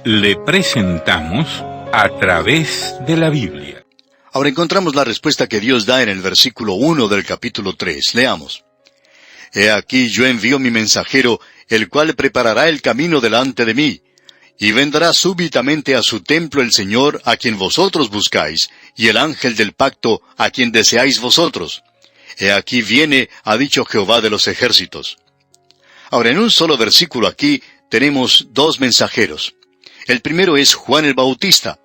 Le presentamos A través de la Biblia. Ahora encontramos la respuesta que Dios da en el versículo 1 del capítulo 3. Leamos. He aquí yo envío mi mensajero, el cual preparará el camino delante de mí. Y vendrá súbitamente a su templo el Señor, a quien vosotros buscáis, y el ángel del pacto, a quien deseáis vosotros. He aquí viene, ha dicho Jehová de los ejércitos. Ahora, en un solo versículo aquí, tenemos dos mensajeros. El primero es Juan el Bautista.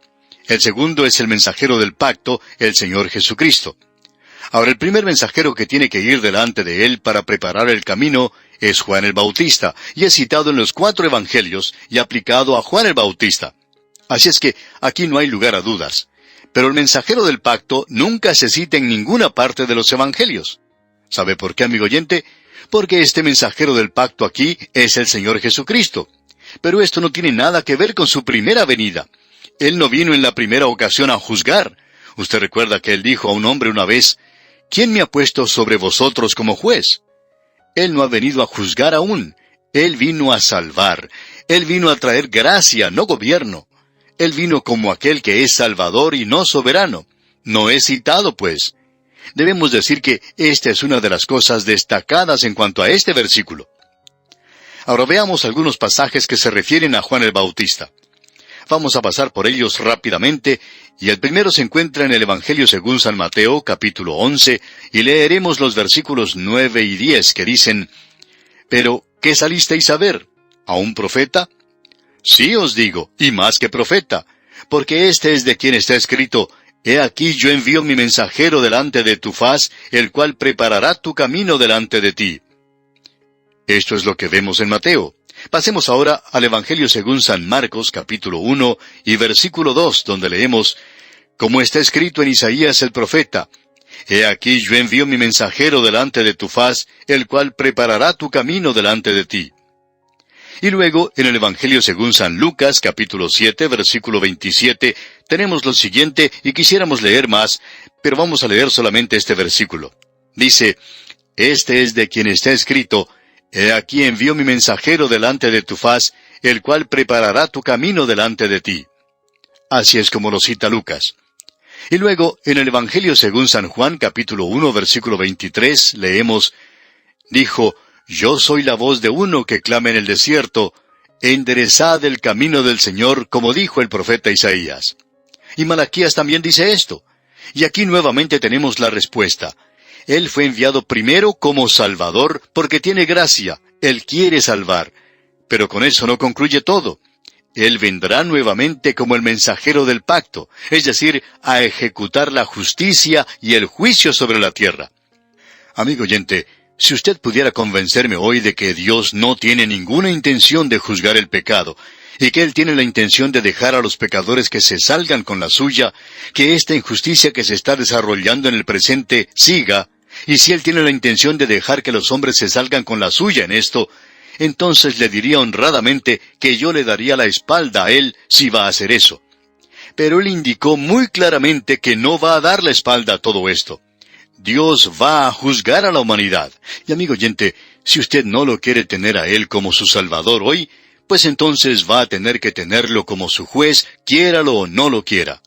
El segundo es el mensajero del pacto, el Señor Jesucristo. Ahora, el primer mensajero que tiene que ir delante de él para preparar el camino es Juan el Bautista, y es citado en los 4 evangelios y aplicado a Juan el Bautista. Así es que aquí no hay lugar a dudas. Pero el mensajero del pacto nunca se cita en ninguna parte de los evangelios. ¿Sabe por qué, amigo oyente? Porque este mensajero del pacto aquí es el Señor Jesucristo. Pero esto no tiene nada que ver con su primera venida. Él no vino en la primera ocasión a juzgar. Usted recuerda que él dijo a un hombre una vez, ¿quién me ha puesto sobre vosotros como juez? Él no ha venido a juzgar aún. Él vino a salvar. Él vino a traer gracia, no gobierno. Él vino como aquel que es salvador y no soberano. No es citado, pues. Debemos decir que esta es una de las cosas destacadas en cuanto a este versículo. Ahora veamos algunos pasajes que se refieren a Juan el Bautista. Vamos a pasar por ellos rápidamente, y el primero se encuentra en el Evangelio según San Mateo, capítulo 11, y leeremos los versículos 9 y 10, que dicen, «Pero, ¿qué salisteis a ver? ¿A un profeta? Sí os digo, y más que profeta, porque este es de quien está escrito, He aquí yo envío mi mensajero delante de tu faz, el cual preparará tu camino delante de ti». Esto es lo que vemos en Mateo. Pasemos ahora al Evangelio según San Marcos, capítulo 1, y versículo 2, donde leemos, «Como está escrito en Isaías el profeta, He aquí yo envío mi mensajero delante de tu faz, el cual preparará tu camino delante de ti». Y luego, en el Evangelio según San Lucas, capítulo 7, versículo 27, tenemos lo siguiente, y quisiéramos leer más, pero vamos a leer solamente este versículo. Dice, «Este es de quien está escrito, He aquí envío mi mensajero delante de tu faz, el cual preparará tu camino delante de ti». Así es como lo cita Lucas. Y luego, en el Evangelio según San Juan, capítulo 1, versículo 23, leemos, «Dijo, Yo soy la voz de uno que clama en el desierto, enderezad el camino del Señor, como dijo el profeta Isaías». Y Malaquías también dice esto. Y aquí nuevamente tenemos la respuesta. Él fue enviado primero como Salvador, porque tiene gracia. Él quiere salvar. Pero con eso no concluye todo. Él vendrá nuevamente como el mensajero del pacto, es decir, a ejecutar la justicia y el juicio sobre la tierra. Amigo oyente, si usted pudiera convencerme hoy de que Dios no tiene ninguna intención de juzgar el pecado, y que Él tiene la intención de dejar a los pecadores que se salgan con la suya, que esta injusticia que se está desarrollando en el presente siga, y si Él tiene la intención de dejar que los hombres se salgan con la suya en esto, entonces le diría honradamente que yo le daría la espalda a Él si va a hacer eso. Pero Él indicó muy claramente que no va a dar la espalda a todo esto. Dios va a juzgar a la humanidad. Y amigo oyente, si usted no lo quiere tener a Él como su Salvador hoy, pues entonces va a tener que tenerlo como su juez, quiéralo o no lo quiera.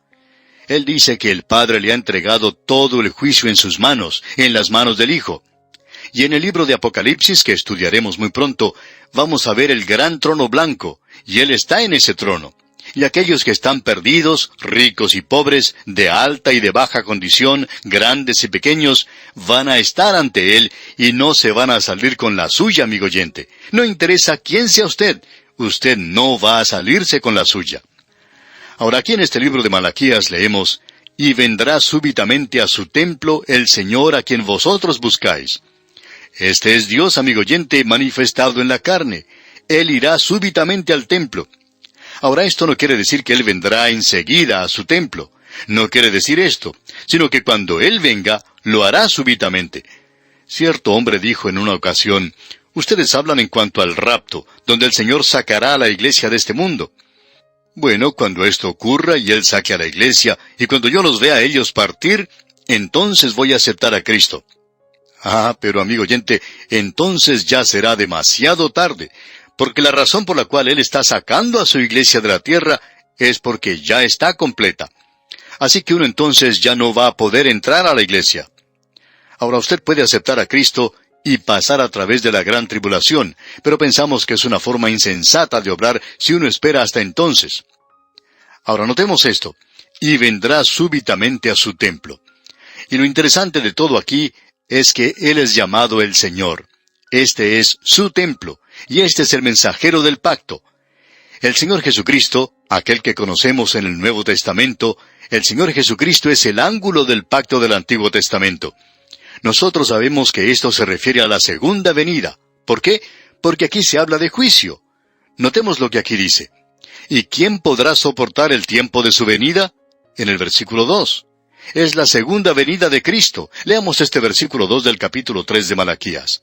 Él dice que el Padre le ha entregado todo el juicio en sus manos, en las manos del Hijo. Y en el libro de Apocalipsis, que estudiaremos muy pronto, vamos a ver el gran trono blanco, y Él está en ese trono. Y aquellos que están perdidos, ricos y pobres, de alta y de baja condición, grandes y pequeños, van a estar ante Él y no se van a salir con la suya, amigo oyente. No interesa quién sea usted no va a salirse con la suya. Ahora aquí en este libro de Malaquías leemos, «Y vendrá súbitamente a su templo el Señor a quien vosotros buscáis». Este es Dios, amigo oyente, manifestado en la carne. Él irá súbitamente al templo. Ahora esto no quiere decir que Él vendrá enseguida a su templo. No quiere decir esto, sino que cuando Él venga, lo hará súbitamente. Cierto hombre dijo en una ocasión, «Ustedes hablan en cuanto al rapto, donde el Señor sacará a la iglesia de este mundo». Bueno, cuando esto ocurra y Él saque a la iglesia, y cuando yo los vea a ellos partir, entonces voy a aceptar a Cristo. Ah, pero amigo oyente, entonces ya será demasiado tarde, porque la razón por la cual Él está sacando a su iglesia de la tierra es porque ya está completa. Así que uno entonces ya no va a poder entrar a la iglesia. Ahora usted puede aceptar a Cristo y pasar a través de la gran tribulación, pero pensamos que es una forma insensata de obrar si uno espera hasta entonces. Ahora notemos esto: y vendrá súbitamente a su templo. Y lo interesante de todo aquí es que Él es llamado el Señor. Este es su templo, y este es el mensajero del pacto. El Señor Jesucristo, aquel que conocemos en el Nuevo Testamento, el Señor Jesucristo es el ángulo del pacto del Antiguo Testamento. Nosotros sabemos que esto se refiere a la segunda venida. ¿Por qué? Porque aquí se habla de juicio. Notemos lo que aquí dice. ¿Y quién podrá soportar el tiempo de su venida? En el versículo 2. Es la segunda venida de Cristo. Leamos este versículo 2 del capítulo 3 de Malaquías.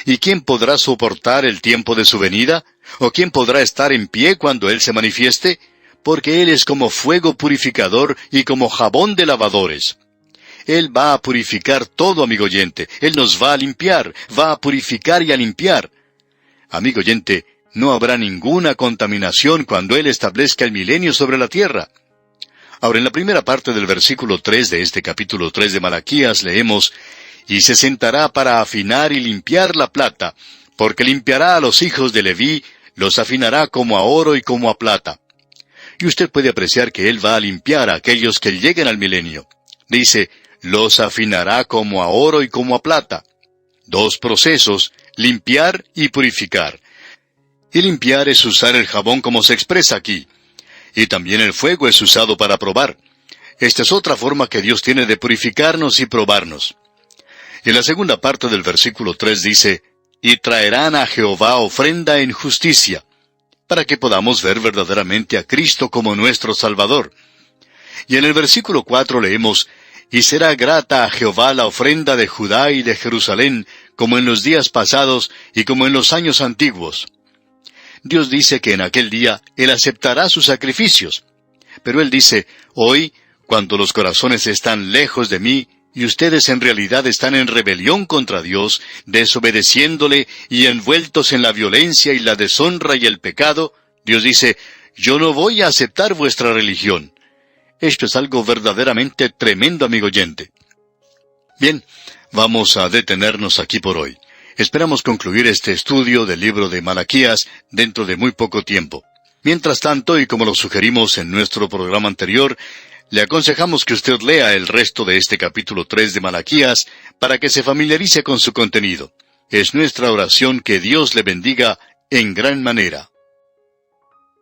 ¿Y quién podrá soportar el tiempo de su venida? ¿O quién podrá estar en pie cuando Él se manifieste? Porque Él es como fuego purificador y como jabón de lavadores. Él va a purificar todo, amigo oyente. Él nos va a limpiar, va a purificar y a limpiar. Amigo oyente, no habrá ninguna contaminación cuando Él establezca el milenio sobre la tierra. Ahora, en la primera parte del versículo 3 de este capítulo 3 de Malaquías leemos: y se sentará para afinar y limpiar la plata, porque limpiará a los hijos de Leví, los afinará como a oro y como a plata. Y usted puede apreciar que Él va a limpiar a aquellos que lleguen al milenio. Dice, los afinará como a oro y como a plata. Dos procesos: limpiar y purificar. Y limpiar es usar el jabón como se expresa aquí. Y también el fuego es usado para probar. Esta es otra forma que Dios tiene de purificarnos y probarnos. Y en la segunda parte del versículo 3 dice, y traerán a Jehová ofrenda en justicia, para que podamos ver verdaderamente a Cristo como nuestro Salvador. Y en el versículo 4 leemos, y será grata a Jehová la ofrenda de Judá y de Jerusalén, como en los días pasados y como en los años antiguos. Dios dice que en aquel día Él aceptará sus sacrificios. Pero Él dice, hoy, cuando los corazones están lejos de mí, y ustedes en realidad están en rebelión contra Dios, desobedeciéndole y envueltos en la violencia y la deshonra y el pecado, Dios dice, yo no voy a aceptar vuestra religión. Esto es algo verdaderamente tremendo, amigo oyente. Bien, vamos a detenernos aquí por hoy. Esperamos concluir este estudio del libro de Malaquías dentro de muy poco tiempo. Mientras tanto, y como lo sugerimos en nuestro programa anterior, le aconsejamos que usted lea el resto de este capítulo 3 de Malaquías para que se familiarice con su contenido. Es nuestra oración que Dios le bendiga en gran manera.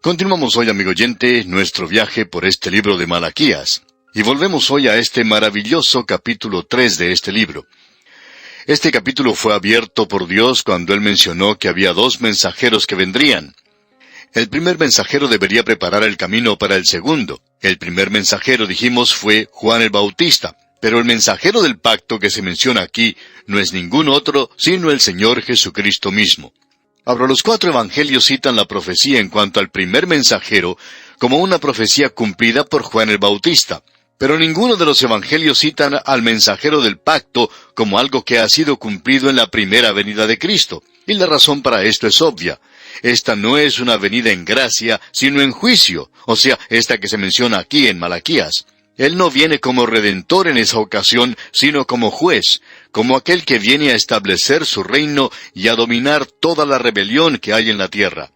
Continuamos hoy, amigo oyente, nuestro viaje por este libro de Malaquías. Y volvemos hoy a este maravilloso capítulo 3 de este libro. Este capítulo fue abierto por Dios cuando Él mencionó que había dos mensajeros que vendrían. El primer mensajero debería preparar el camino para el segundo. El primer mensajero, dijimos, fue Juan el Bautista. Pero el mensajero del pacto que se menciona aquí no es ningún otro sino el Señor Jesucristo mismo. Ahora, los 4 evangelios citan la profecía en cuanto al primer mensajero como una profecía cumplida por Juan el Bautista. Pero ninguno de los evangelios citan al mensajero del pacto como algo que ha sido cumplido en la primera venida de Cristo. Y la razón para esto es obvia. Esta no es una venida en gracia, sino en juicio, o sea, esta que se menciona aquí en Malaquías. Él no viene como redentor en esa ocasión, sino como juez, como aquel que viene a establecer su reino y a dominar toda la rebelión que hay en la tierra.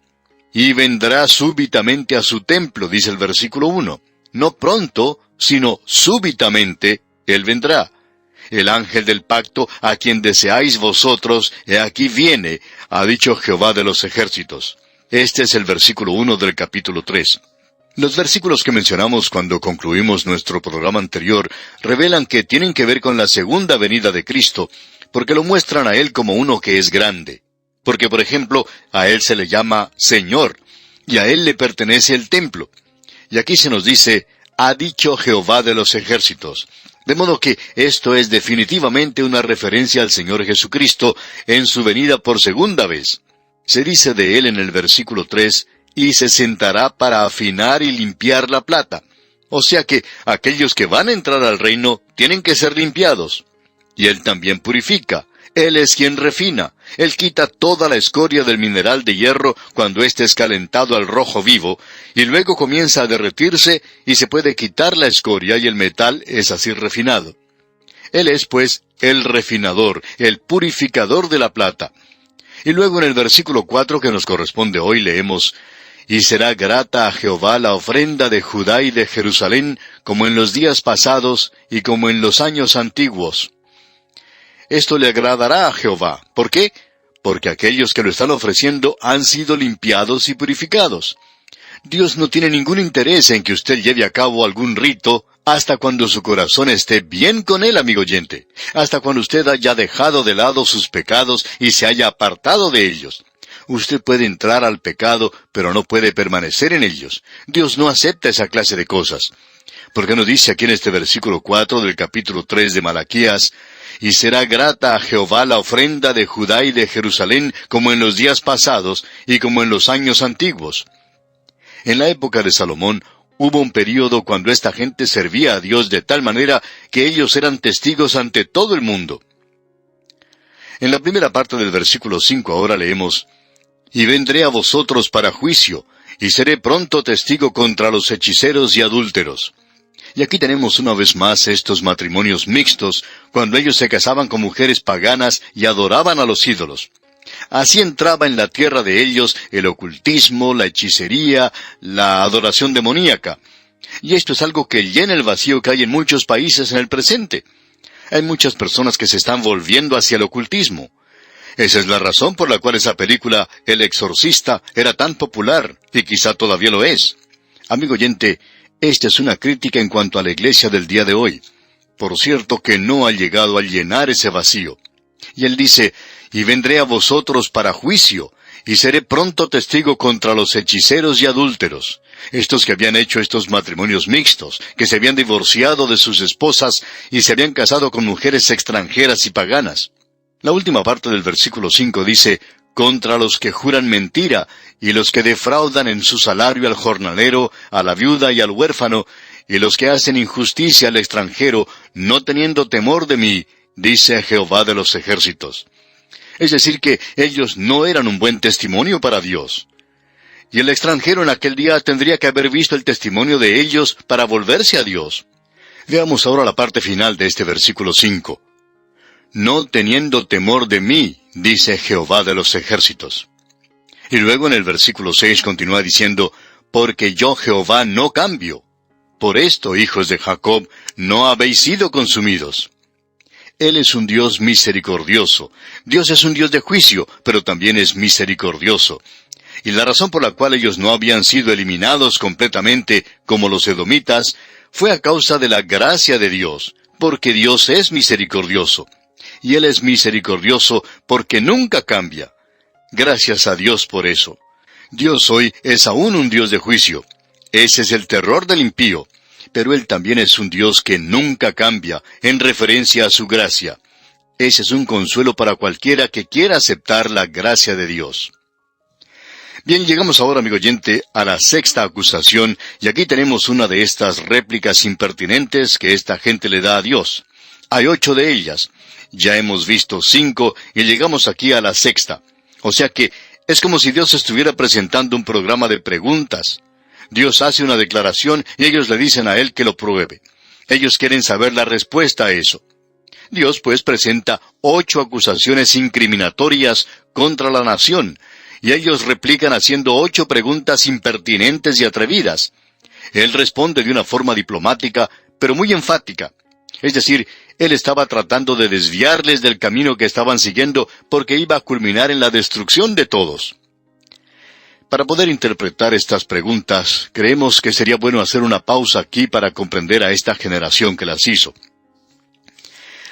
Y vendrá súbitamente a su templo, dice el versículo 1. No pronto, sino súbitamente, Él vendrá. El ángel del pacto, a quien deseáis vosotros, he aquí viene, ha dicho Jehová de los ejércitos. Este es el versículo 1 del capítulo 3. Los versículos que mencionamos cuando concluimos nuestro programa anterior revelan que tienen que ver con la segunda venida de Cristo, porque lo muestran a Él como uno que es grande. Porque, por ejemplo, a Él se le llama Señor, y a Él le pertenece el templo. Y aquí se nos dice, ha dicho Jehová de los ejércitos. De modo que esto es definitivamente una referencia al Señor Jesucristo en su venida por segunda vez. Se dice de Él en el versículo 3, y se sentará para afinar y limpiar la plata. O sea que aquellos que van a entrar al reino tienen que ser limpiados. Y Él también purifica. Él es quien refina. Él quita toda la escoria del mineral de hierro cuando éste es calentado al rojo vivo, y luego comienza a derretirse y se puede quitar la escoria y el metal es así refinado. Él es, pues, el refinador, el purificador de la plata. Y luego en el versículo 4 que nos corresponde hoy leemos: «Y será grata a Jehová la ofrenda de Judá y de Jerusalén, como en los días pasados y como en los años antiguos». Esto le agradará a Jehová. ¿Por qué? Porque aquellos que lo están ofreciendo han sido limpiados y purificados. Dios no tiene ningún interés en que usted lleve a cabo algún rito hasta cuando su corazón esté bien con Él, amigo oyente, hasta cuando usted haya dejado de lado sus pecados y se haya apartado de ellos. Usted puede entrar al pecado, pero no puede permanecer en ellos. Dios no acepta esa clase de cosas. ¿Por qué no dice aquí en este versículo 4 del capítulo 3 de Malaquías: «Y será grata a Jehová la ofrenda de Judá y de Jerusalén, como en los días pasados y como en los años antiguos»? En la época de Salomón, hubo un período cuando esta gente servía a Dios de tal manera que ellos eran testigos ante todo el mundo. En la primera parte del versículo 5 ahora leemos: «Y vendré a vosotros para juicio, y seré pronto testigo contra los hechiceros y adúlteros». Y aquí tenemos una vez más estos matrimonios mixtos, cuando ellos se casaban con mujeres paganas y adoraban a los ídolos. Así entraba en la tierra de ellos el ocultismo, la hechicería, la adoración demoníaca. Y esto es algo que llena el vacío que hay en muchos países en el presente. Hay muchas personas que se están volviendo hacia el ocultismo. Esa es la razón por la cual esa película, El Exorcista, era tan popular, y quizá todavía lo es. Amigo oyente, esta es una crítica en cuanto a la iglesia del día de hoy. Por cierto que no ha llegado a llenar ese vacío. Y él dice: «Y vendré a vosotros para juicio, y seré pronto testigo contra los hechiceros y adúlteros». Estos que habían hecho estos matrimonios mixtos, que se habían divorciado de sus esposas y se habían casado con mujeres extranjeras y paganas. La última parte del versículo 5 dice: «Contra los que juran mentira, y los que defraudan en su salario al jornalero, a la viuda y al huérfano, y los que hacen injusticia al extranjero, no teniendo temor de mí, dice Jehová de los ejércitos». Es decir, que ellos no eran un buen testimonio para Dios. Y el extranjero en aquel día tendría que haber visto el testimonio de ellos para volverse a Dios. Veamos ahora la parte final de este versículo 5. «No teniendo temor de mí, dice Jehová de los ejércitos». Y luego en el versículo 6 continúa diciendo: «Porque yo Jehová no cambio. Por esto, hijos de Jacob, no habéis sido consumidos». Él es un Dios misericordioso. Dios es un Dios de juicio, pero también es misericordioso. Y la razón por la cual ellos no habían sido eliminados completamente, como los edomitas, fue a causa de la gracia de Dios, porque Dios es misericordioso. Y Él es misericordioso porque nunca cambia. Gracias a Dios por eso. Dios hoy es aún un Dios de juicio. Ese es el terror del impío. Pero Él también es un Dios que nunca cambia, en referencia a su gracia. Ese es un consuelo para cualquiera que quiera aceptar la gracia de Dios. Bien, llegamos ahora, amigo oyente, a la sexta acusación, y aquí tenemos una de estas réplicas impertinentes que esta gente le da a Dios. Hay 8 de ellas. Ya hemos visto 5 y llegamos aquí a la sexta. O sea que es como si Dios estuviera presentando un programa de preguntas. Dios hace una declaración y ellos le dicen a Él que lo pruebe. Ellos quieren saber la respuesta a eso. Dios pues presenta 8 acusaciones incriminatorias contra la nación, y ellos replican haciendo 8 preguntas impertinentes y atrevidas. Él responde de una forma diplomática, pero muy enfática. Es decir, Él estaba tratando de desviarles del camino que estaban siguiendo porque iba a culminar en la destrucción de todos. Para poder interpretar estas preguntas, creemos que sería bueno hacer una pausa aquí para comprender a esta generación que las hizo.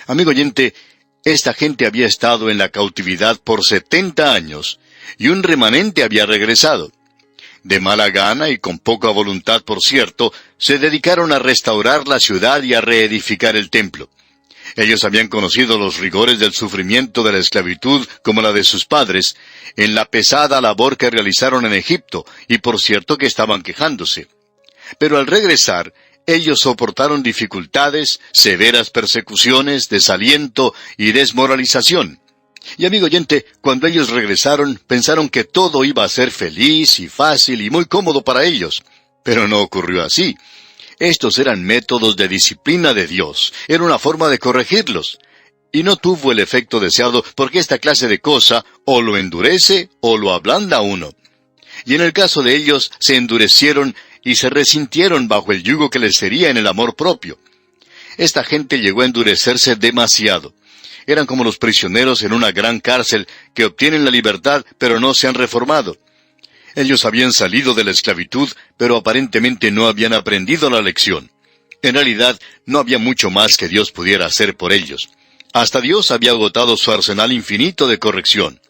Amigo oyente, esta gente había estado en la cautividad por 70 años, y un remanente había regresado. De mala gana y con poca voluntad, por cierto, se dedicaron a restaurar la ciudad y a reedificar el templo. Ellos habían conocido los rigores del sufrimiento de la esclavitud como la de sus padres, en la pesada labor que realizaron en Egipto, y por cierto que estaban quejándose. Pero al regresar, ellos soportaron dificultades, severas persecuciones, desaliento y desmoralización. Y amigo oyente, cuando ellos regresaron, pensaron que todo iba a ser feliz y fácil y muy cómodo para ellos. Pero no ocurrió así. Estos eran métodos de disciplina de Dios. Era una forma de corregirlos. Y no tuvo el efecto deseado porque esta clase de cosa o lo endurece o lo ablanda a uno. Y en el caso de ellos se endurecieron y se resintieron bajo el yugo que les sería en el amor propio. Esta gente llegó a endurecerse demasiado. Eran como los prisioneros en una gran cárcel que obtienen la libertad pero no se han reformado. Ellos habían salido de la esclavitud, pero aparentemente no habían aprendido la lección. En realidad, no había mucho más que Dios pudiera hacer por ellos. Hasta Dios había agotado su arsenal infinito de corrección.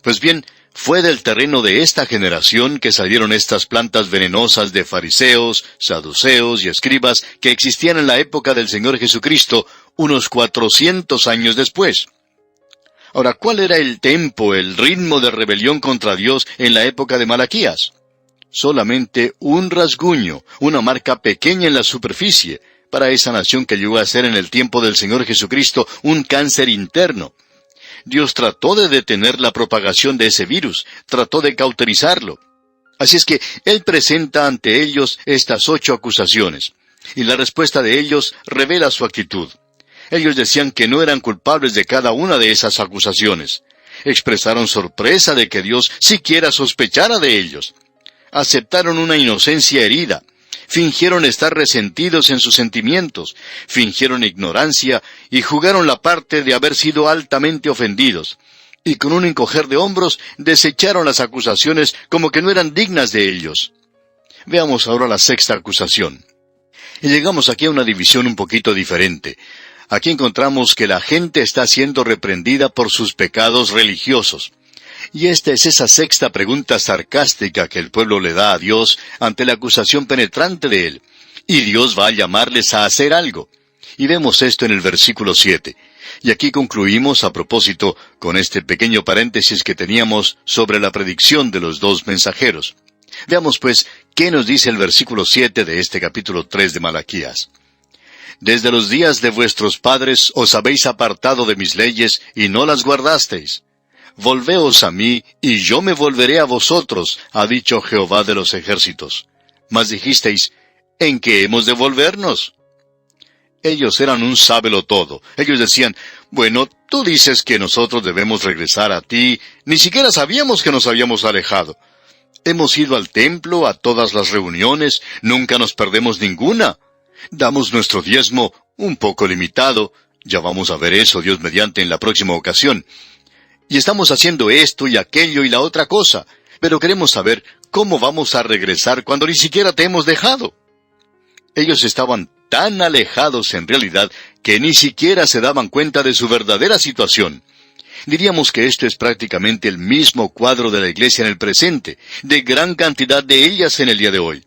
Pues bien, fue del terreno de esta generación que salieron estas plantas venenosas de fariseos, saduceos y escribas que existían en la época del Señor Jesucristo, unos 400 años después. Ahora, ¿cuál era el tempo, el ritmo de rebelión contra Dios en la época de Malaquías? Solamente un rasguño, una marca pequeña en la superficie, para esa nación que llegó a ser en el tiempo del Señor Jesucristo un cáncer interno. Dios trató de detener la propagación de ese virus, trató de cauterizarlo. Así es que Él presenta ante ellos estas 8 acusaciones, y la respuesta de ellos revela su actitud. Ellos decían que no eran culpables de cada una de esas acusaciones. Expresaron sorpresa de que Dios siquiera sospechara de ellos. Aceptaron una inocencia herida. Fingieron estar resentidos en sus sentimientos. Fingieron ignorancia y jugaron la parte de haber sido altamente ofendidos. Y con un encoger de hombros desecharon las acusaciones como que no eran dignas de ellos. Veamos ahora la 6ª acusación. Y llegamos aquí a una división un poquito diferente. Aquí encontramos que la gente está siendo reprendida por sus pecados religiosos. Y esta es esa 6ª pregunta sarcástica que el pueblo le da a Dios ante la acusación penetrante de él. Y Dios va a llamarles a hacer algo. Y vemos esto en el versículo 7. Y aquí concluimos a propósito con este pequeño paréntesis que teníamos sobre la predicción de los 2 mensajeros. Veamos pues qué nos dice el versículo 7 de este capítulo 3 de Malaquías. Desde los días de vuestros padres os habéis apartado de mis leyes y no las guardasteis. Volveos a mí, y yo me volveré a vosotros, ha dicho Jehová de los ejércitos. Mas dijisteis, ¿en qué hemos de volvernos? Ellos eran un sábelo-todo. Ellos decían, bueno, tú dices que nosotros debemos regresar a ti. Ni siquiera sabíamos que nos habíamos alejado. Hemos ido al templo, a todas las reuniones, nunca nos perdemos ninguna. Damos nuestro diezmo un poco limitado. Ya vamos a ver eso, Dios mediante, en la próxima ocasión. Y estamos haciendo esto y aquello y la otra cosa, pero queremos saber cómo vamos a regresar cuando ni siquiera te hemos dejado. Ellos estaban tan alejados en realidad que ni siquiera se daban cuenta de su verdadera situación. Diríamos que esto es prácticamente el mismo cuadro de la iglesia en el presente, de gran cantidad de ellas en el día de hoy.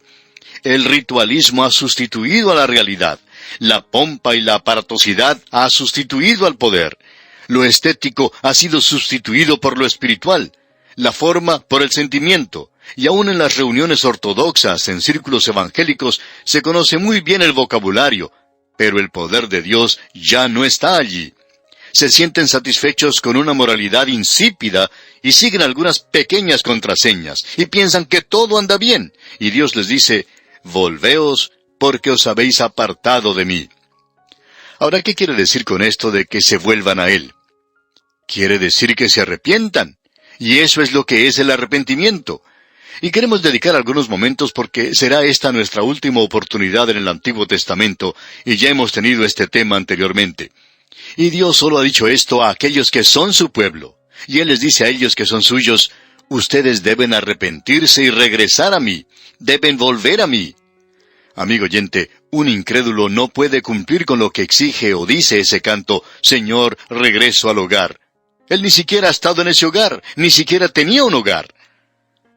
El ritualismo ha sustituido a la realidad. La pompa y la aparatosidad ha sustituido al poder. Lo estético ha sido sustituido por lo espiritual, la forma por el sentimiento, y aún en las reuniones ortodoxas, en círculos evangélicos, se conoce muy bien el vocabulario, pero el poder de Dios ya no está allí. Se sienten satisfechos con una moralidad insípida y siguen algunas pequeñas contraseñas, y piensan que todo anda bien, y Dios les dice, volveos porque os habéis apartado de mí. Ahora, ¿qué quiere decir con esto de que se vuelvan a Él? Quiere decir que se arrepientan. Y eso es lo que es el arrepentimiento. Y queremos dedicar algunos momentos porque será esta nuestra última oportunidad en el Antiguo Testamento, y ya hemos tenido este tema anteriormente. Y Dios solo ha dicho esto a aquellos que son su pueblo. Y Él les dice a ellos que son suyos, ustedes deben arrepentirse y regresar a mí. Deben volver a mí. Amigo oyente, un incrédulo no puede cumplir con lo que exige o dice ese canto, Señor, regreso al hogar. Él ni siquiera ha estado en ese hogar, ni siquiera tenía un hogar.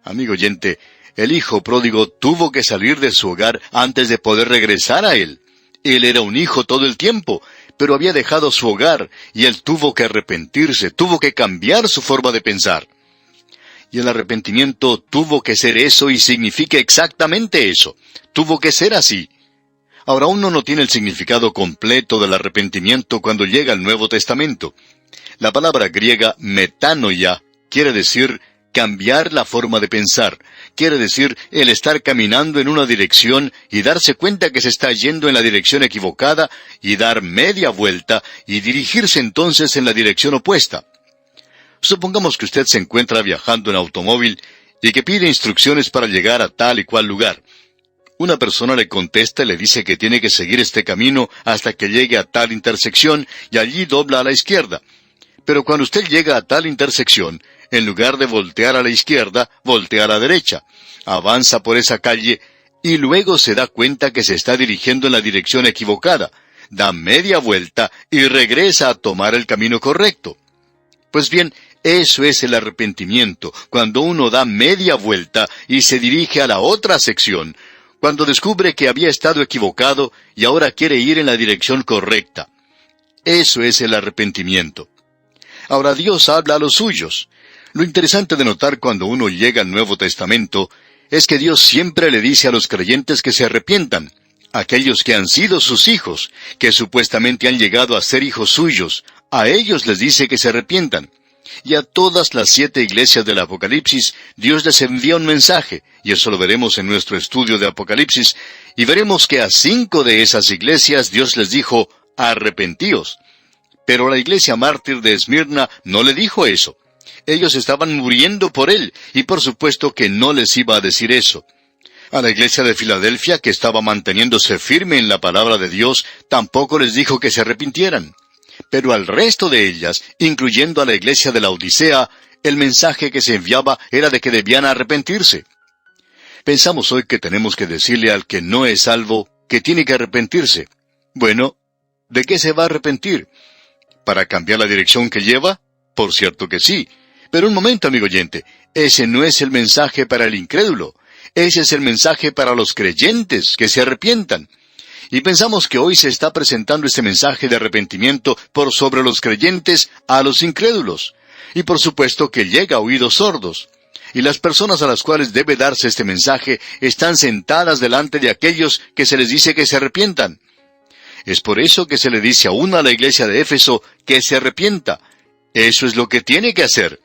Amigo oyente, el hijo pródigo tuvo que salir de su hogar antes de poder regresar a él. Él era un hijo todo el tiempo, pero había dejado su hogar, y él tuvo que arrepentirse, tuvo que cambiar su forma de pensar. Y el arrepentimiento tuvo que ser eso y significa exactamente eso. Tuvo que ser así. Ahora uno no tiene el significado completo del arrepentimiento cuando llega al Nuevo Testamento. La palabra griega metanoia quiere decir cambiar la forma de pensar. Quiere decir el estar caminando en una dirección y darse cuenta que se está yendo en la dirección equivocada y dar media vuelta y dirigirse entonces en la dirección opuesta. Supongamos que usted se encuentra viajando en automóvil y que pide instrucciones para llegar a tal y cual lugar. Una persona le contesta y le dice que tiene que seguir este camino hasta que llegue a tal intersección y allí dobla a la izquierda. Pero cuando usted llega a tal intersección, en lugar de voltear a la izquierda, voltea a la derecha, avanza por esa calle y luego se da cuenta que se está dirigiendo en la dirección equivocada, da media vuelta y regresa a tomar el camino correcto. Pues bien, eso es el arrepentimiento, cuando uno da media vuelta y se dirige a la otra sección, cuando descubre que había estado equivocado y ahora quiere ir en la dirección correcta. Eso es el arrepentimiento. Ahora Dios habla a los suyos. Lo interesante de notar cuando uno llega al Nuevo Testamento es que Dios siempre le dice a los creyentes que se arrepientan, aquellos que han sido sus hijos, que supuestamente han llegado a ser hijos suyos, a ellos les dice que se arrepientan. Y a todas las 7 iglesias del Apocalipsis, Dios les envía un mensaje, y eso lo veremos en nuestro estudio de Apocalipsis, y veremos que a 5 de esas iglesias Dios les dijo, arrepentíos. Pero la iglesia mártir de Esmirna no le dijo eso. Ellos estaban muriendo por él, y por supuesto que no les iba a decir eso. A la iglesia de Filadelfia, que estaba manteniéndose firme en la palabra de Dios, tampoco les dijo que se arrepintieran. Pero al resto de ellas, incluyendo a la iglesia de la Odisea, el mensaje que se enviaba era de que debían arrepentirse. Pensamos hoy que tenemos que decirle al que no es salvo que tiene que arrepentirse. Bueno, ¿de qué se va a arrepentir? ¿Para cambiar la dirección que lleva? Por cierto que sí. Pero un momento, amigo oyente, ese no es el mensaje para el incrédulo. Ese es el mensaje para los creyentes, que se arrepientan. Y pensamos que hoy se está presentando este mensaje de arrepentimiento por sobre los creyentes a los incrédulos. Y por supuesto que llega a oídos sordos. Y las personas a las cuales debe darse este mensaje están sentadas delante de aquellos que se les dice que se arrepientan. Es por eso que se le dice aún a la iglesia de Éfeso que se arrepienta. Eso es lo que tiene que hacer.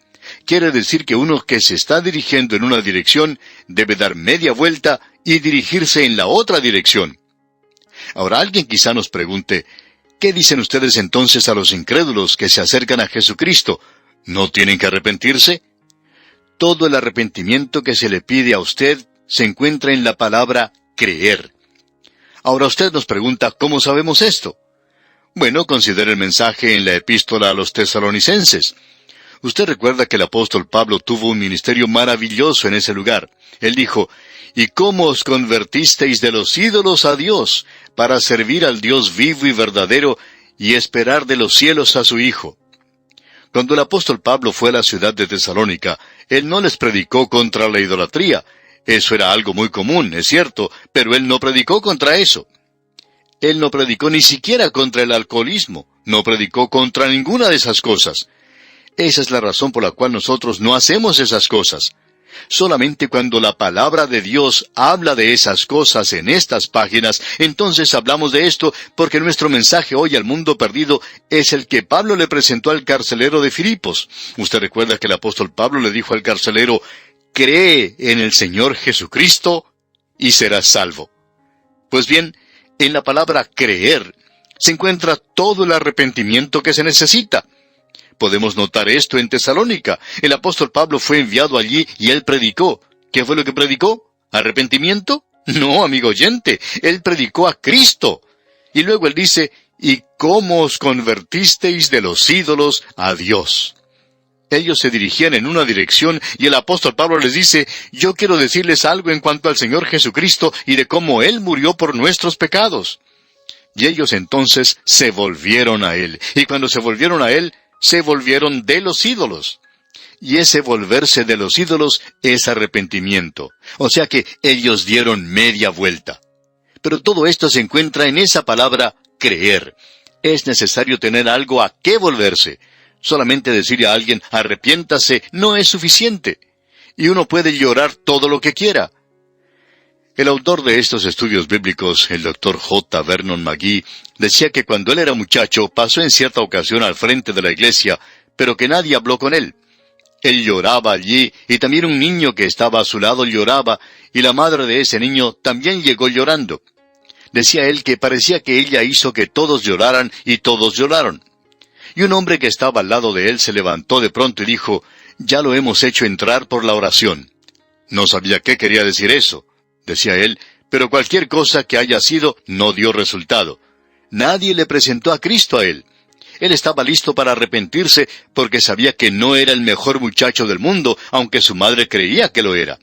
Quiere decir que uno que se está dirigiendo en una dirección debe dar media vuelta y dirigirse en la otra dirección. Ahora alguien quizá nos pregunte, ¿qué dicen ustedes entonces a los incrédulos que se acercan a Jesucristo? ¿No tienen que arrepentirse? Todo el arrepentimiento que se le pide a usted se encuentra en la palabra creer. Ahora usted nos pregunta, ¿cómo sabemos esto? Bueno, considere el mensaje en la epístola a los tesalonicenses. Usted recuerda que el apóstol Pablo tuvo un ministerio maravilloso en ese lugar. Él dijo, ¿y cómo os convertisteis de los ídolos a Dios, para servir al Dios vivo y verdadero, y esperar de los cielos a su Hijo? Cuando el apóstol Pablo fue a la ciudad de Tesalónica, él no les predicó contra la idolatría. Eso era algo muy común, es cierto, pero él no predicó contra eso. Él no predicó ni siquiera contra el alcoholismo, no predicó contra ninguna de esas cosas. Esa es la razón por la cual nosotros no hacemos esas cosas. Solamente cuando la palabra de Dios habla de esas cosas en estas páginas, entonces hablamos de esto, porque nuestro mensaje hoy al mundo perdido es el que Pablo le presentó al carcelero de Filipos. Usted recuerda que el apóstol Pablo le dijo al carcelero, cree en el Señor Jesucristo y serás salvo. Pues bien, en la palabra creer se encuentra todo el arrepentimiento que se necesita. Podemos notar esto en Tesalónica. El apóstol Pablo fue enviado allí y él predicó. ¿Qué fue lo que predicó? ¿Arrepentimiento? No, amigo oyente, él predicó a Cristo. Y luego él dice, ¿y cómo os convertisteis de los ídolos a Dios? Ellos se dirigían en una dirección y el apóstol Pablo les dice, yo quiero decirles algo en cuanto al Señor Jesucristo y de cómo Él murió por nuestros pecados. Y ellos entonces se volvieron a Él. Y cuando se volvieron a Él, se volvieron de los ídolos. Y ese volverse de los ídolos es arrepentimiento. O sea que ellos dieron media vuelta. Pero todo esto se encuentra en esa palabra creer. Es necesario tener algo a qué volverse. Solamente decirle a alguien, arrepiéntase, no es suficiente. Y uno puede llorar todo lo que quiera. El autor de estos estudios bíblicos, el Dr. J. Vernon McGee, decía que cuando él era muchacho pasó en cierta ocasión al frente de la iglesia, pero que nadie habló con él. Él lloraba allí, y también un niño que estaba a su lado lloraba, y la madre de ese niño también llegó llorando. Decía él que parecía que ella hizo que todos lloraran, y todos lloraron. Y un hombre que estaba al lado de él se levantó de pronto y dijo, «Ya lo hemos hecho entrar por la oración». No sabía qué quería decir eso, decía él, pero cualquier cosa que haya sido no dio resultado. Nadie le presentó a Cristo a él. Él estaba listo para arrepentirse porque sabía que no era el mejor muchacho del mundo, aunque su madre creía que lo era.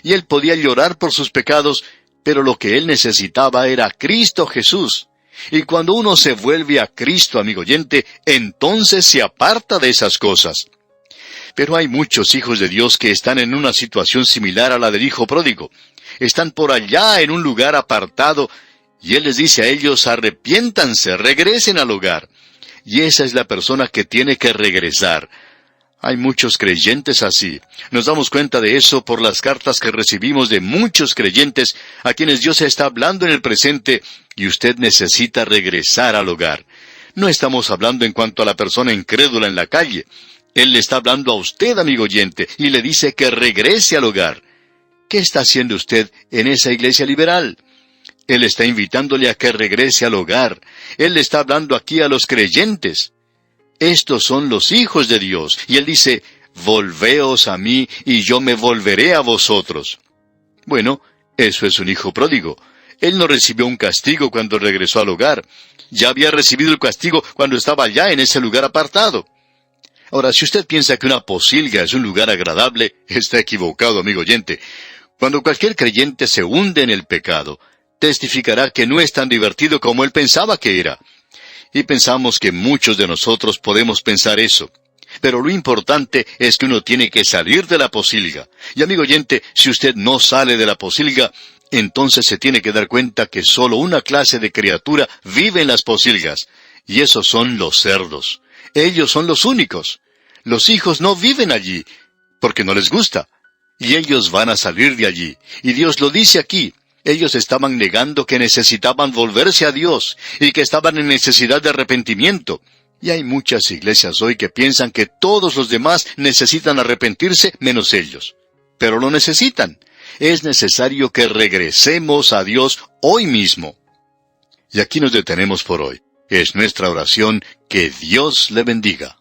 Y él podía llorar por sus pecados, pero lo que él necesitaba era Cristo Jesús. Y cuando uno se vuelve a Cristo, amigo oyente, entonces se aparta de esas cosas. Pero hay muchos hijos de Dios que están en una situación similar a la del hijo pródigo. Están por allá en un lugar apartado, y Él les dice a ellos, arrepiéntanse, regresen al hogar. Y esa es la persona que tiene que regresar. Hay muchos creyentes así. Nos damos cuenta de eso por las cartas que recibimos de muchos creyentes a quienes Dios está hablando en el presente, y usted necesita regresar al hogar. No estamos hablando en cuanto a la persona incrédula en la calle. Él le está hablando a usted, amigo oyente, y le dice que regrese al hogar. ¿Qué está haciendo usted en esa iglesia liberal? Él está invitándole a que regrese al hogar. Él le está hablando aquí a los creyentes. Estos son los hijos de Dios. Y Él dice, volveos a mí y yo me volveré a vosotros. Bueno, eso es un hijo pródigo. Él no recibió un castigo cuando regresó al hogar. Ya había recibido el castigo cuando estaba allá en ese lugar apartado. Ahora, si usted piensa que una posilga es un lugar agradable, está equivocado, amigo oyente. Cuando cualquier creyente se hunde en el pecado, testificará que no es tan divertido como él pensaba que era. Y pensamos que muchos de nosotros podemos pensar eso. Pero lo importante es que uno tiene que salir de la posilga. Y amigo oyente, si usted no sale de la posilga, entonces se tiene que dar cuenta que solo una clase de criatura vive en las posilgas. Y esos son los cerdos. Ellos son los únicos. Los hijos no viven allí, porque no les gusta. Y ellos van a salir de allí. Y Dios lo dice aquí. Ellos estaban negando que necesitaban volverse a Dios, y que estaban en necesidad de arrepentimiento. Y hay muchas iglesias hoy que piensan que todos los demás necesitan arrepentirse menos ellos. Pero lo necesitan. Es necesario que regresemos a Dios hoy mismo. Y aquí nos detenemos por hoy. Es nuestra oración que Dios le bendiga.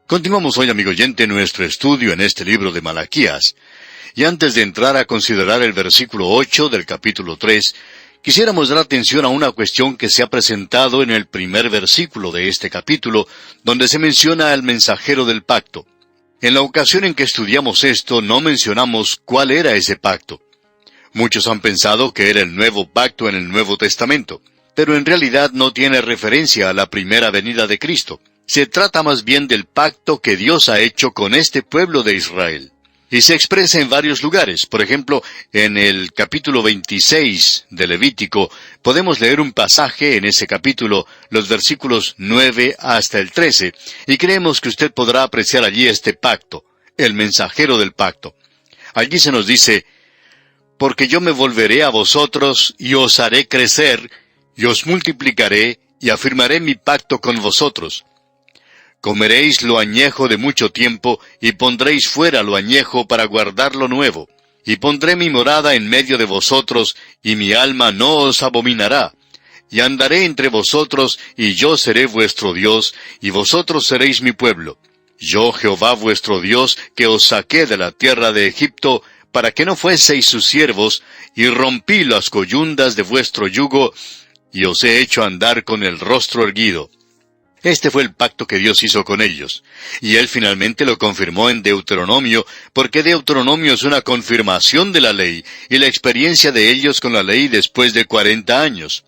Continuamos hoy, amigo oyente, nuestro estudio en este libro de Malaquías. Y antes de entrar a considerar el versículo 8 del capítulo 3, quisiéramos dar atención a una cuestión que se ha presentado en el primer versículo de este capítulo, donde se menciona al mensajero del pacto. En la ocasión en que estudiamos esto, no mencionamos cuál era ese pacto. Muchos han pensado que era el nuevo pacto en el Nuevo Testamento, pero en realidad no tiene referencia a la primera venida de Cristo. Se trata más bien del pacto que Dios ha hecho con este pueblo de Israel. Y se expresa en varios lugares. Por ejemplo, en el capítulo 26 de Levítico, podemos leer un pasaje en ese capítulo, los versículos 9 hasta el 13, y creemos que usted podrá apreciar allí este pacto, el mensajero del pacto. Allí se nos dice, «Porque yo me volveré a vosotros, y os haré crecer, y os multiplicaré, y afirmaré mi pacto con vosotros. Comeréis lo añejo de mucho tiempo, y pondréis fuera lo añejo para guardar lo nuevo. Y pondré mi morada en medio de vosotros, y mi alma no os abominará. Y andaré entre vosotros, y yo seré vuestro Dios, y vosotros seréis mi pueblo. Yo, Jehová vuestro Dios, que os saqué de la tierra de Egipto, para que no fueseis sus siervos, y rompí las coyundas de vuestro yugo, y os he hecho andar con el rostro erguido». Este fue el pacto que Dios hizo con ellos. Y Él finalmente lo confirmó en Deuteronomio, porque Deuteronomio es una confirmación de la ley, y la experiencia de ellos con la ley después de 40 años.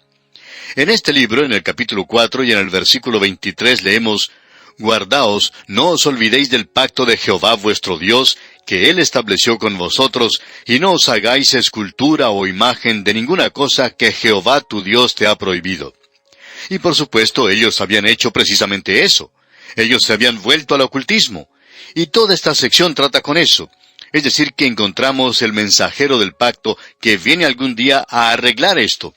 En este libro, en el capítulo 4 y en el versículo 23 leemos, «Guardaos, no os olvidéis del pacto de Jehová vuestro Dios, que Él estableció con vosotros, y no os hagáis escultura o imagen de ninguna cosa que Jehová tu Dios te ha prohibido». Y por supuesto ellos habían hecho precisamente eso. Ellos se habían vuelto al ocultismo. Y toda esta sección trata con eso. Es decir, que encontramos el mensajero del pacto que viene algún día a arreglar esto.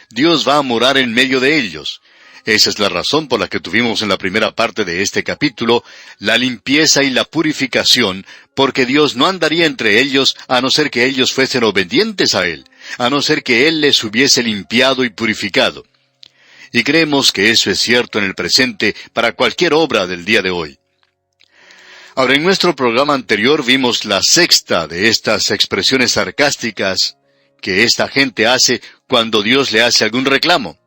Dios va a morar en medio de ellos. Esa es la razón por la que tuvimos en la primera parte de este capítulo la limpieza y la purificación, porque Dios no andaría entre ellos a no ser que ellos fuesen obedientes a Él, a no ser que Él les hubiese limpiado y purificado. Y creemos que eso es cierto en el presente para cualquier obra del día de hoy. Ahora, en nuestro programa anterior vimos la sexta de estas expresiones sarcásticas que esta gente hace cuando Dios le hace algún reclamo.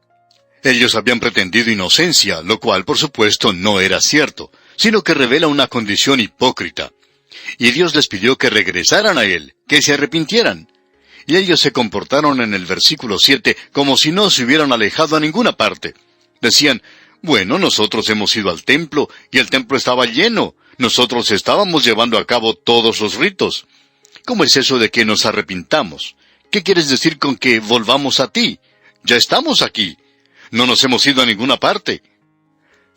Ellos habían pretendido inocencia, lo cual, por supuesto, no era cierto, sino que revela una condición hipócrita. Y Dios les pidió que regresaran a Él, que se arrepintieran. Y ellos se comportaron en el versículo 7 como si no se hubieran alejado a ninguna parte. Decían, bueno, nosotros hemos ido al templo, y el templo estaba lleno. Nosotros estábamos llevando a cabo todos los ritos. ¿Cómo es eso de que nos arrepintamos? ¿Qué quieres decir con que volvamos a ti? Ya estamos aquí. No nos hemos ido a ninguna parte.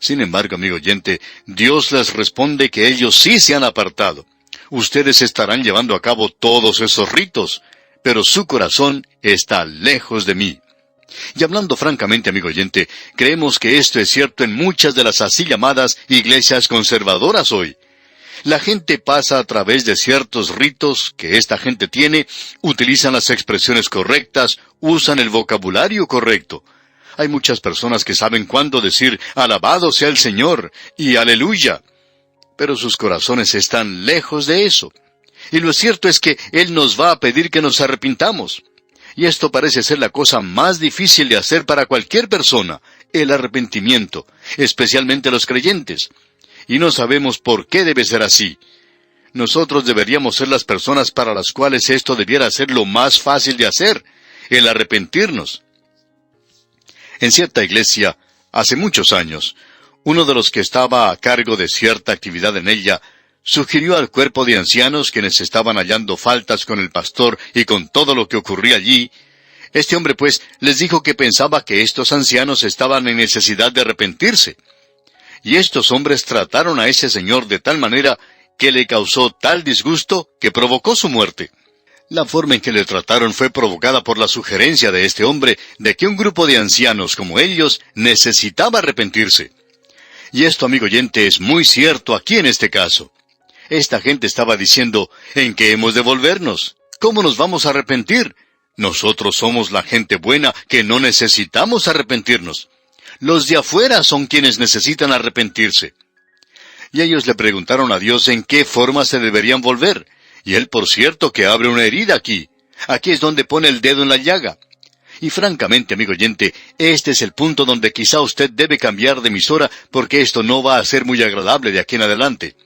Sin embargo, amigo oyente, Dios les responde que ellos sí se han apartado. Ustedes estarán llevando a cabo todos esos ritos, pero su corazón está lejos de mí. Y hablando francamente, amigo oyente, creemos que esto es cierto en muchas de las así llamadas iglesias conservadoras hoy. La gente pasa a través de ciertos ritos que esta gente tiene, utilizan las expresiones correctas, usan el vocabulario correcto. Hay muchas personas que saben cuándo decir alabado sea el Señor y aleluya, pero sus corazones están lejos de eso. Y lo cierto es que Él nos va a pedir que nos arrepintamos. Y esto parece ser la cosa más difícil de hacer para cualquier persona, el arrepentimiento, especialmente los creyentes. Y no sabemos por qué debe ser así. Nosotros deberíamos ser las personas para las cuales esto debiera ser lo más fácil de hacer, el arrepentirnos. En cierta iglesia, hace muchos años, uno de los que estaba a cargo de cierta actividad en ella, sugirió al cuerpo de ancianos quienes estaban hallando faltas con el pastor y con todo lo que ocurría allí. Este hombre, pues, les dijo que pensaba que estos ancianos estaban en necesidad de arrepentirse. Y estos hombres trataron a ese señor de tal manera que le causó tal disgusto que provocó su muerte. La forma en que le trataron fue provocada por la sugerencia de este hombre de que un grupo de ancianos como ellos necesitaba arrepentirse. Y esto, amigo oyente, es muy cierto aquí en este caso. Esta gente estaba diciendo, ¿en qué hemos de volvernos? ¿Cómo nos vamos a arrepentir? Nosotros somos la gente buena que no necesitamos arrepentirnos. Los de afuera son quienes necesitan arrepentirse. Y ellos le preguntaron a Dios en qué forma se deberían volver. Y Él, por cierto, que abre una herida aquí. Aquí es donde pone el dedo en la llaga. Y francamente, amigo oyente, este es el punto donde quizá usted debe cambiar de emisora, porque esto no va a ser muy agradable de aquí en adelante.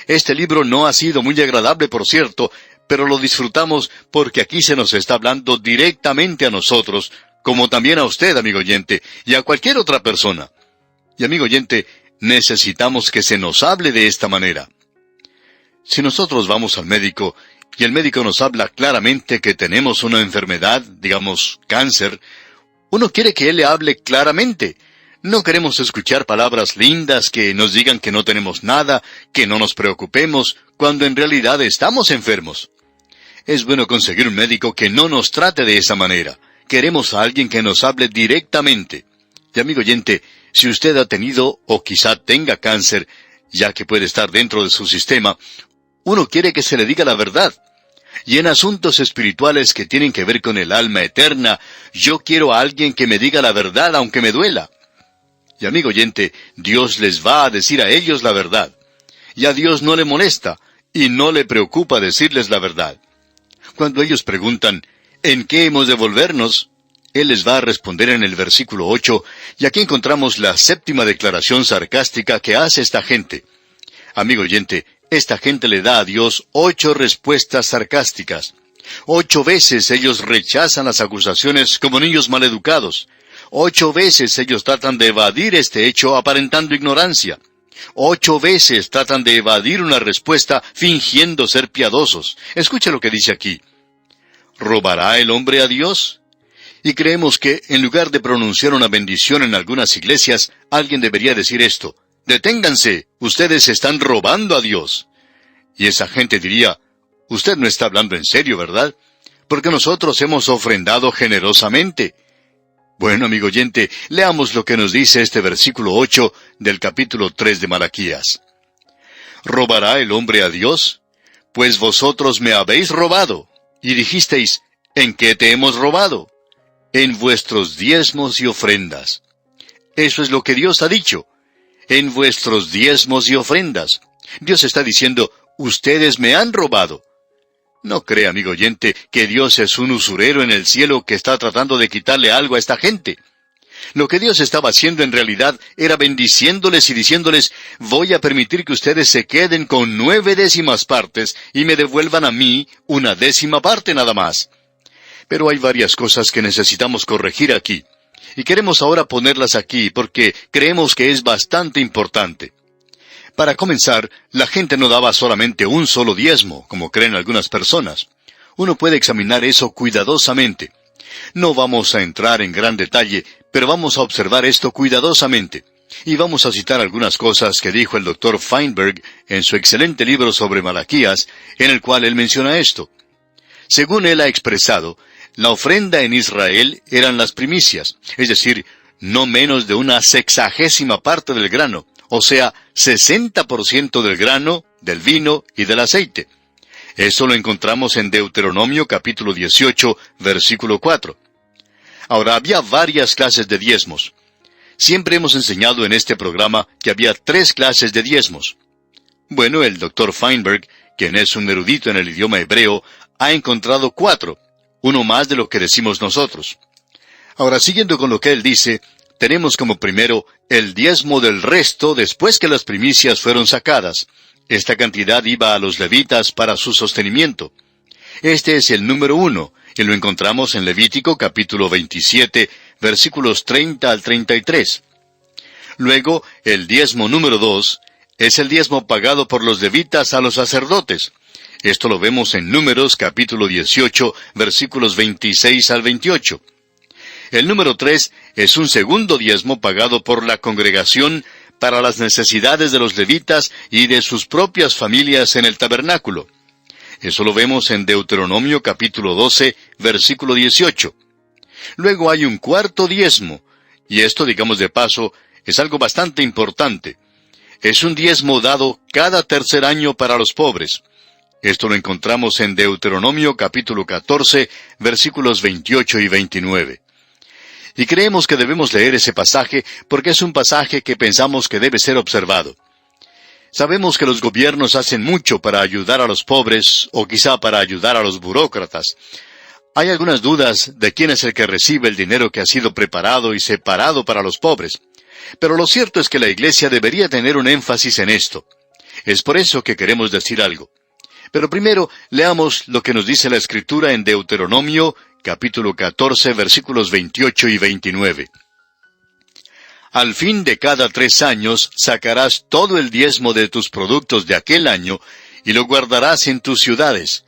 Este libro no ha sido muy agradable, por cierto, pero lo disfrutamos porque aquí se nos está hablando directamente a nosotros, como también a usted, amigo oyente, y a cualquier otra persona. Y amigo oyente, necesitamos que se nos hable de esta manera. Si nosotros vamos al médico, y el médico nos habla claramente que tenemos una enfermedad, digamos, cáncer, uno quiere que él le hable claramente. No queremos escuchar palabras lindas que nos digan que no tenemos nada, que no nos preocupemos, cuando en realidad estamos enfermos. Es bueno conseguir un médico que no nos trate de esa manera. Queremos a alguien que nos hable directamente. Y amigo oyente, si usted ha tenido o quizá tenga cáncer, ya que puede estar dentro de su sistema, uno quiere que se le diga la verdad. Y en asuntos espirituales que tienen que ver con el alma eterna, yo quiero a alguien que me diga la verdad aunque me duela. Y amigo oyente, Dios les va a decir a ellos la verdad. Y a Dios no le molesta, y no le preocupa decirles la verdad. Cuando ellos preguntan, ¿en qué hemos de volvernos?, Él les va a responder en el versículo 8, y aquí encontramos la séptima declaración sarcástica que hace esta gente. Amigo oyente, esta gente le da a Dios 8 respuestas sarcásticas. 8 veces ellos rechazan las acusaciones como niños maleducados. 8 veces ellos tratan de evadir este hecho aparentando ignorancia. 8 veces tratan de evadir una respuesta fingiendo ser piadosos. Escucha lo que dice aquí. ¿Robará el hombre a Dios? Y creemos que, en lugar de pronunciar una bendición en algunas iglesias, alguien debería decir esto. Deténganse, ustedes están robando a Dios. Y esa gente diría, usted no está hablando en serio, ¿verdad? Porque nosotros hemos ofrendado generosamente. Bueno, amigo oyente, leamos lo que nos dice este versículo 8 del capítulo 3 de Malaquías. ¿Robará el hombre a Dios? Pues vosotros me habéis robado. Y dijisteis, ¿en qué te hemos robado? En vuestros diezmos y ofrendas. Eso es lo que Dios ha dicho. En vuestros diezmos y ofrendas. Dios está diciendo, ustedes me han robado. No cree, amigo oyente, que Dios es un usurero en el cielo que está tratando de quitarle algo a esta gente. Lo que Dios estaba haciendo en realidad era bendiciéndoles y diciéndoles, voy a permitir que ustedes se queden con 9 décimas partes y me devuelvan a mí 1/10 parte nada más. Pero hay varias cosas que necesitamos corregir aquí. Y queremos ahora ponerlas aquí porque creemos que es bastante importante. Para comenzar, la gente no daba solamente un solo diezmo, como creen algunas personas. Uno puede examinar eso cuidadosamente. No vamos a entrar en gran detalle, pero vamos a observar esto cuidadosamente. Y vamos a citar algunas cosas que dijo el Dr. Feinberg en su excelente libro sobre Malaquías, en el cual él menciona esto. Según él ha expresado, la ofrenda en Israel eran las primicias, es decir, no menos de 1/60 parte del grano, o sea, 60% del grano, del vino y del aceite. Eso lo encontramos en Deuteronomio capítulo 18, versículo 4. Ahora, había varias clases de diezmos. Siempre hemos enseñado en este programa que había 3 clases de diezmos. Bueno, el Dr. Feinberg, quien es un erudito en el idioma hebreo, ha encontrado 4, uno más de lo que decimos nosotros. Ahora, siguiendo con lo que él dice, tenemos como primero el diezmo del resto después que las primicias fueron sacadas. Esta cantidad iba a los levitas para su sostenimiento. Este es el número 1, y lo encontramos en Levítico capítulo 27, versículos 30 al 33. Luego, el diezmo número 2 es el diezmo pagado por los levitas a los sacerdotes. Esto lo vemos en Números capítulo 18, versículos 26 al 28. El número 3 es un segundo diezmo pagado por la congregación para las necesidades de los levitas y de sus propias familias en el tabernáculo. Eso lo vemos en Deuteronomio capítulo 12, versículo 18. Luego hay un cuarto diezmo, y esto, digamos de paso, es algo bastante importante. Es un diezmo dado cada tercer año para los pobres. Esto lo encontramos en Deuteronomio capítulo 14, versículos 28 y 29. Y creemos que debemos leer ese pasaje porque es un pasaje que pensamos que debe ser observado. Sabemos que los gobiernos hacen mucho para ayudar a los pobres, o quizá para ayudar a los burócratas. Hay algunas dudas de quién es el que recibe el dinero que ha sido preparado y separado para los pobres. Pero lo cierto es que la Iglesia debería tener un énfasis en esto. Es por eso que queremos decir algo. Pero primero, leamos lo que nos dice la Escritura en Deuteronomio, capítulo 14, versículos 28 y 29. Al fin de cada 3 años sacarás todo el diezmo de tus productos de aquel año, y lo guardarás en tus ciudades.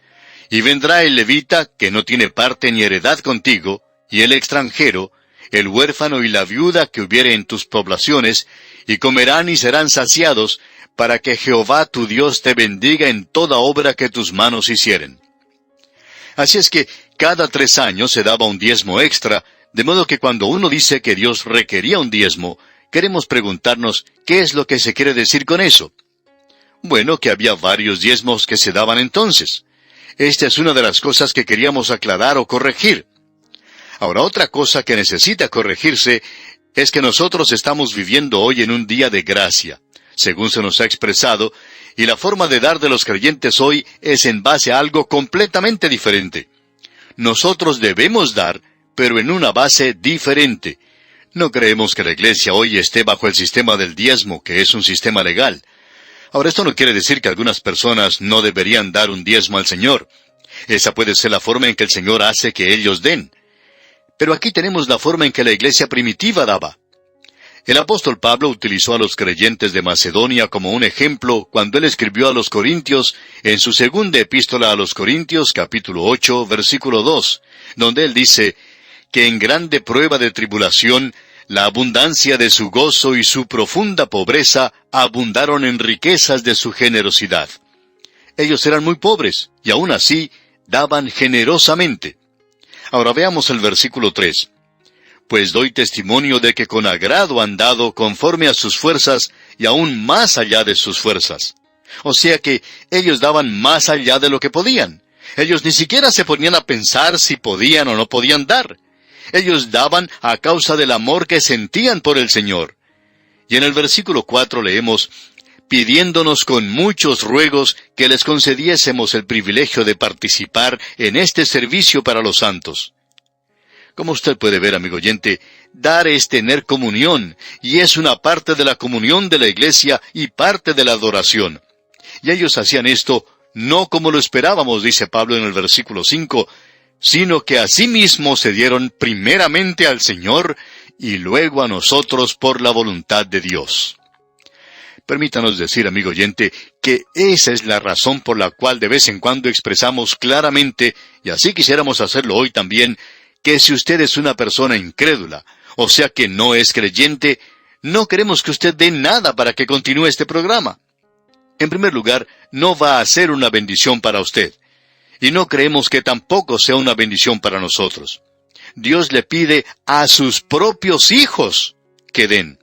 Y vendrá el levita, que no tiene parte ni heredad contigo, y el extranjero, el huérfano y la viuda que hubiere en tus poblaciones, y comerán y serán saciados, para que Jehová tu Dios te bendiga en toda obra que tus manos hicieren. Así es que cada 3 años se daba un diezmo extra, de modo que cuando uno dice que Dios requería un diezmo, queremos preguntarnos qué es lo que se quiere decir con eso. Bueno, que había varios diezmos que se daban entonces. Esta es una de las cosas que queríamos aclarar o corregir. Ahora, otra cosa que necesita corregirse es que nosotros estamos viviendo hoy en un día de gracia, según se nos ha expresado, y la forma de dar de los creyentes hoy es en base a algo completamente diferente. Nosotros debemos dar, pero en una base diferente. No creemos que la Iglesia hoy esté bajo el sistema del diezmo, que es un sistema legal. Ahora, esto no quiere decir que algunas personas no deberían dar un diezmo al Señor. Esa puede ser la forma en que el Señor hace que ellos den. Pero aquí tenemos la forma en que la Iglesia primitiva daba. El apóstol Pablo utilizó a los creyentes de Macedonia como un ejemplo cuando él escribió a los Corintios en su segunda epístola a los Corintios, capítulo 8, versículo 2, donde él dice que en grande prueba de tribulación, la abundancia de su gozo y su profunda pobreza abundaron en riquezas de su generosidad. Ellos eran muy pobres, y aún así daban generosamente. Ahora veamos el versículo 3. pues doy testimonio de que con agrado han dado conforme a sus fuerzas y aún más allá de sus fuerzas. O sea que ellos daban más allá de lo que podían. Ellos ni siquiera se ponían a pensar si podían o no podían dar. Ellos daban a causa del amor que sentían por el Señor. Y en el versículo 4 leemos, pidiéndonos con muchos ruegos que les concediésemos el privilegio de participar en este servicio para los santos. Como usted puede ver, amigo oyente, dar es tener comunión, y es una parte de la comunión de la iglesia y parte de la adoración. Y ellos hacían esto no como lo esperábamos, dice Pablo en el versículo 5, sino que asimismo se dieron primeramente al Señor y luego a nosotros por la voluntad de Dios. Permítanos decir, amigo oyente, que esa es la razón por la cual de vez en cuando expresamos claramente, y así quisiéramos hacerlo hoy también, que si usted es una persona incrédula, o sea que no es creyente, no queremos que usted dé nada para que continúe este programa. En primer lugar, no va a ser una bendición para usted. Y no creemos que tampoco sea una bendición para nosotros. Dios le pide a sus propios hijos que den.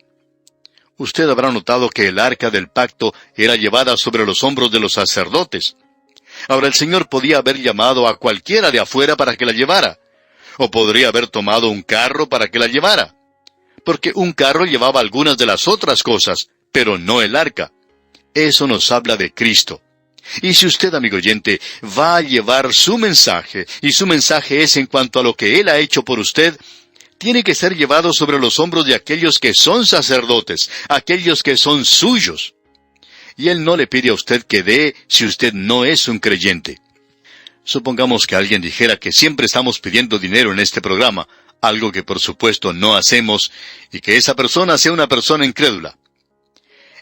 Usted habrá notado que el arca del pacto era llevada sobre los hombros de los sacerdotes. Ahora el Señor podía haber llamado a cualquiera de afuera para que la llevara. O podría haber tomado un carro para que la llevara. Porque un carro llevaba algunas de las otras cosas, pero no el arca. Eso nos habla de Cristo. Y si usted, amigo oyente, va a llevar su mensaje, y su mensaje es en cuanto a lo que Él ha hecho por usted, tiene que ser llevado sobre los hombros de aquellos que son sacerdotes, aquellos que son suyos. Y Él no le pide a usted que dé si usted no es un creyente. Supongamos que alguien dijera que siempre estamos pidiendo dinero en este programa, algo que por supuesto no hacemos, y que esa persona sea una persona incrédula.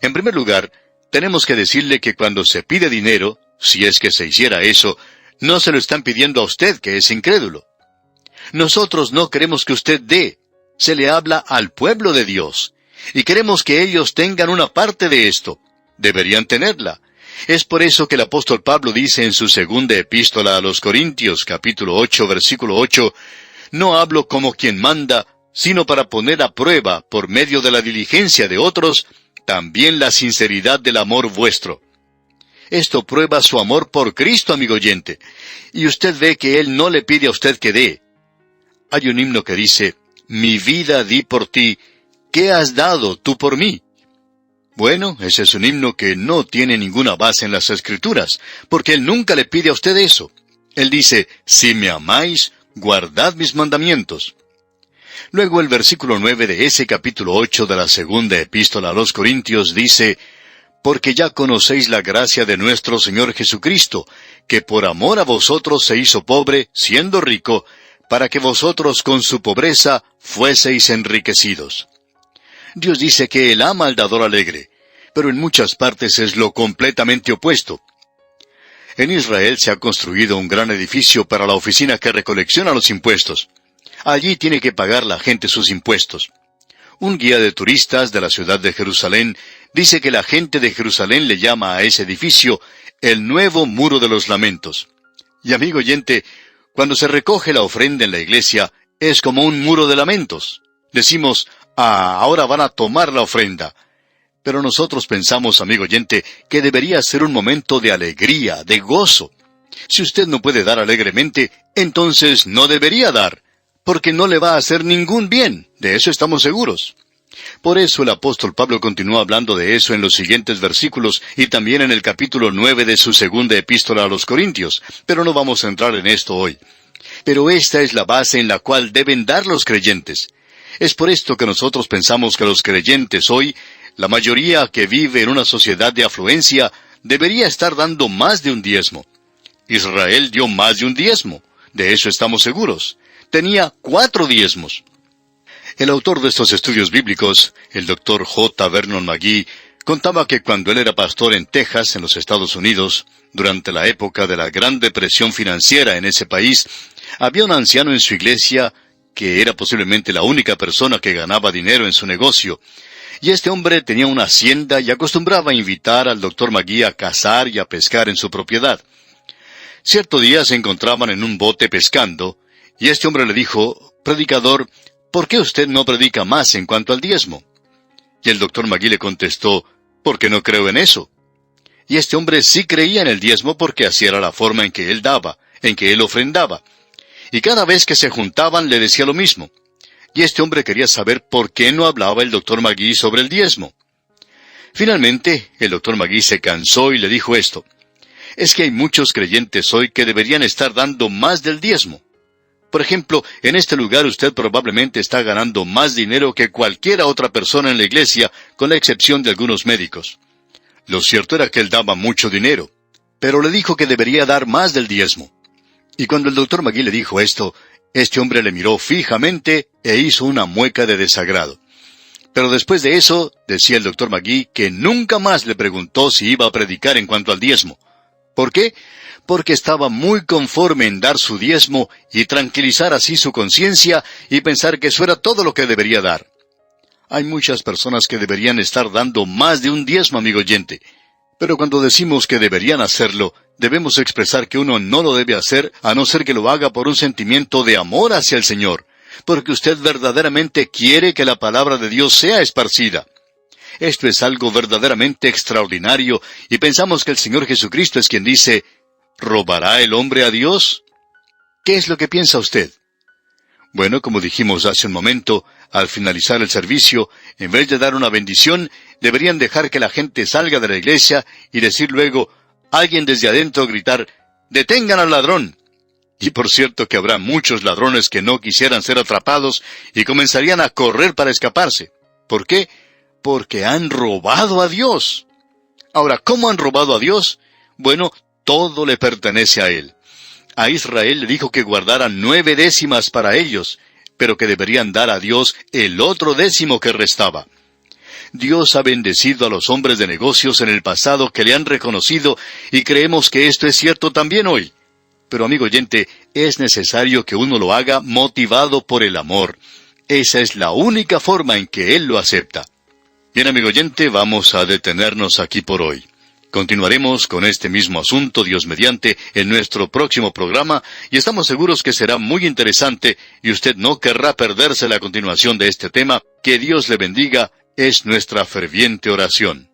En primer lugar, tenemos que decirle que cuando se pide dinero, si es que se hiciera eso, no se lo están pidiendo a usted que es incrédulo. Nosotros no queremos que usted dé, se le habla al pueblo de Dios, y queremos que ellos tengan una parte de esto. Deberían tenerla. Es por eso que el apóstol Pablo dice en su segunda epístola a los Corintios, capítulo 8, versículo 8, «No hablo como quien manda, sino para poner a prueba, por medio de la diligencia de otros, también la sinceridad del amor vuestro». Esto prueba su amor por Cristo, amigo oyente. Y usted ve que Él no le pide a usted que dé. Hay un himno que dice, «Mi vida di por ti, ¿qué has dado tú por mí?». Bueno, ese es un himno que no tiene ninguna base en las Escrituras, porque Él nunca le pide a usted eso. Él dice, «Si me amáis, guardad mis mandamientos». Luego el versículo 9 de ese capítulo 8 de la segunda epístola a los Corintios dice, «Porque ya conocéis la gracia de nuestro Señor Jesucristo, que por amor a vosotros se hizo pobre, siendo rico, para que vosotros con su pobreza fueseis enriquecidos». Dios dice que Él ama al dador alegre, pero en muchas partes es lo completamente opuesto. En Israel se ha construido un gran edificio para la oficina que recolecciona los impuestos. Allí tiene que pagar la gente sus impuestos. Un guía de turistas de la ciudad de Jerusalén dice que la gente de Jerusalén le llama a ese edificio el nuevo muro de los lamentos. Y amigo oyente, cuando se recoge la ofrenda en la iglesia, es como un muro de lamentos. Decimos, ahora van a tomar la ofrenda. Pero nosotros pensamos, amigo oyente, que debería ser un momento de alegría, de gozo. Si usted no puede dar alegremente, entonces no debería dar, porque no le va a hacer ningún bien, de eso estamos seguros. Por eso el apóstol Pablo continúa hablando de eso en los siguientes versículos y también en el capítulo 9 de su segunda epístola a los Corintios, pero no vamos a entrar en esto hoy. Pero esta es la base en la cual deben dar los creyentes. Es por esto que nosotros pensamos que los creyentes hoy, la mayoría que vive en una sociedad de afluencia, debería estar dando más de un diezmo. Israel dio más de un diezmo, de eso estamos seguros. Tenía 4 diezmos. El autor de estos estudios bíblicos, el Dr. J. Vernon McGee, contaba que cuando él era pastor en Texas, en los Estados Unidos, durante la época de la Gran Depresión financiera en ese país, había un anciano en su iglesia que era posiblemente la única persona que ganaba dinero en su negocio. Y este hombre tenía una hacienda y acostumbraba a invitar al Dr. McGee a cazar y a pescar en su propiedad. Cierto día se encontraban en un bote pescando, y este hombre le dijo, «Predicador, ¿por qué usted no predica más en cuanto al diezmo? Y el doctor Magui le contestó, porque no creo en eso. Y este hombre sí creía en el diezmo porque así era la forma en que él daba, en que él ofrendaba. Y cada vez que se juntaban le decía lo mismo. Y este hombre quería saber por qué no hablaba el doctor Magui sobre el diezmo. Finalmente, el doctor Magui se cansó y le dijo esto. Es que hay muchos creyentes hoy que deberían estar dando más del diezmo. Por ejemplo, en este lugar usted probablemente está ganando más dinero que cualquier otra persona en la iglesia, con la excepción de algunos médicos. Lo cierto era que él daba mucho dinero, pero le dijo que debería dar más del diezmo. Y cuando el doctor Magui le dijo esto, este hombre le miró fijamente e hizo una mueca de desagrado. Pero después de eso, decía el doctor Magui, que nunca más le preguntó si iba a predicar en cuanto al diezmo. ¿Por qué? Porque estaba muy conforme en dar su diezmo y tranquilizar así su conciencia y pensar que eso era todo lo que debería dar. Hay muchas personas que deberían estar dando más de un diezmo, amigo oyente. Pero cuando decimos que deberían hacerlo, debemos expresar que uno no lo debe hacer a no ser que lo haga por un sentimiento de amor hacia el Señor, porque usted verdaderamente quiere que la palabra de Dios sea esparcida. Esto es algo verdaderamente extraordinario, y pensamos que el Señor Jesucristo es quien dice, ¿robará el hombre a Dios? ¿Qué es lo que piensa usted? Bueno, como dijimos hace un momento, al finalizar el servicio, en vez de dar una bendición, deberían dejar que la gente salga de la iglesia y decir luego, alguien desde adentro gritar, ¡detengan al ladrón! Y por cierto que habrá muchos ladrones que no quisieran ser atrapados y comenzarían a correr para escaparse. ¿Por qué? Porque han robado a Dios. Ahora, ¿cómo han robado a Dios? Bueno, todo le pertenece a Él. A Israel le dijo que guardaran 9 décimas para ellos, pero que deberían dar a Dios el otro décimo que restaba. Dios ha bendecido a los hombres de negocios en el pasado que le han reconocido y creemos que esto es cierto también hoy. Pero amigo oyente, es necesario que uno lo haga motivado por el amor. Esa es la única forma en que Él lo acepta. Bien, amigo oyente, vamos a detenernos aquí por hoy. Continuaremos con este mismo asunto, Dios mediante, en nuestro próximo programa, y estamos seguros que será muy interesante, y usted no querrá perderse la continuación de este tema. Que Dios le bendiga, es nuestra ferviente oración.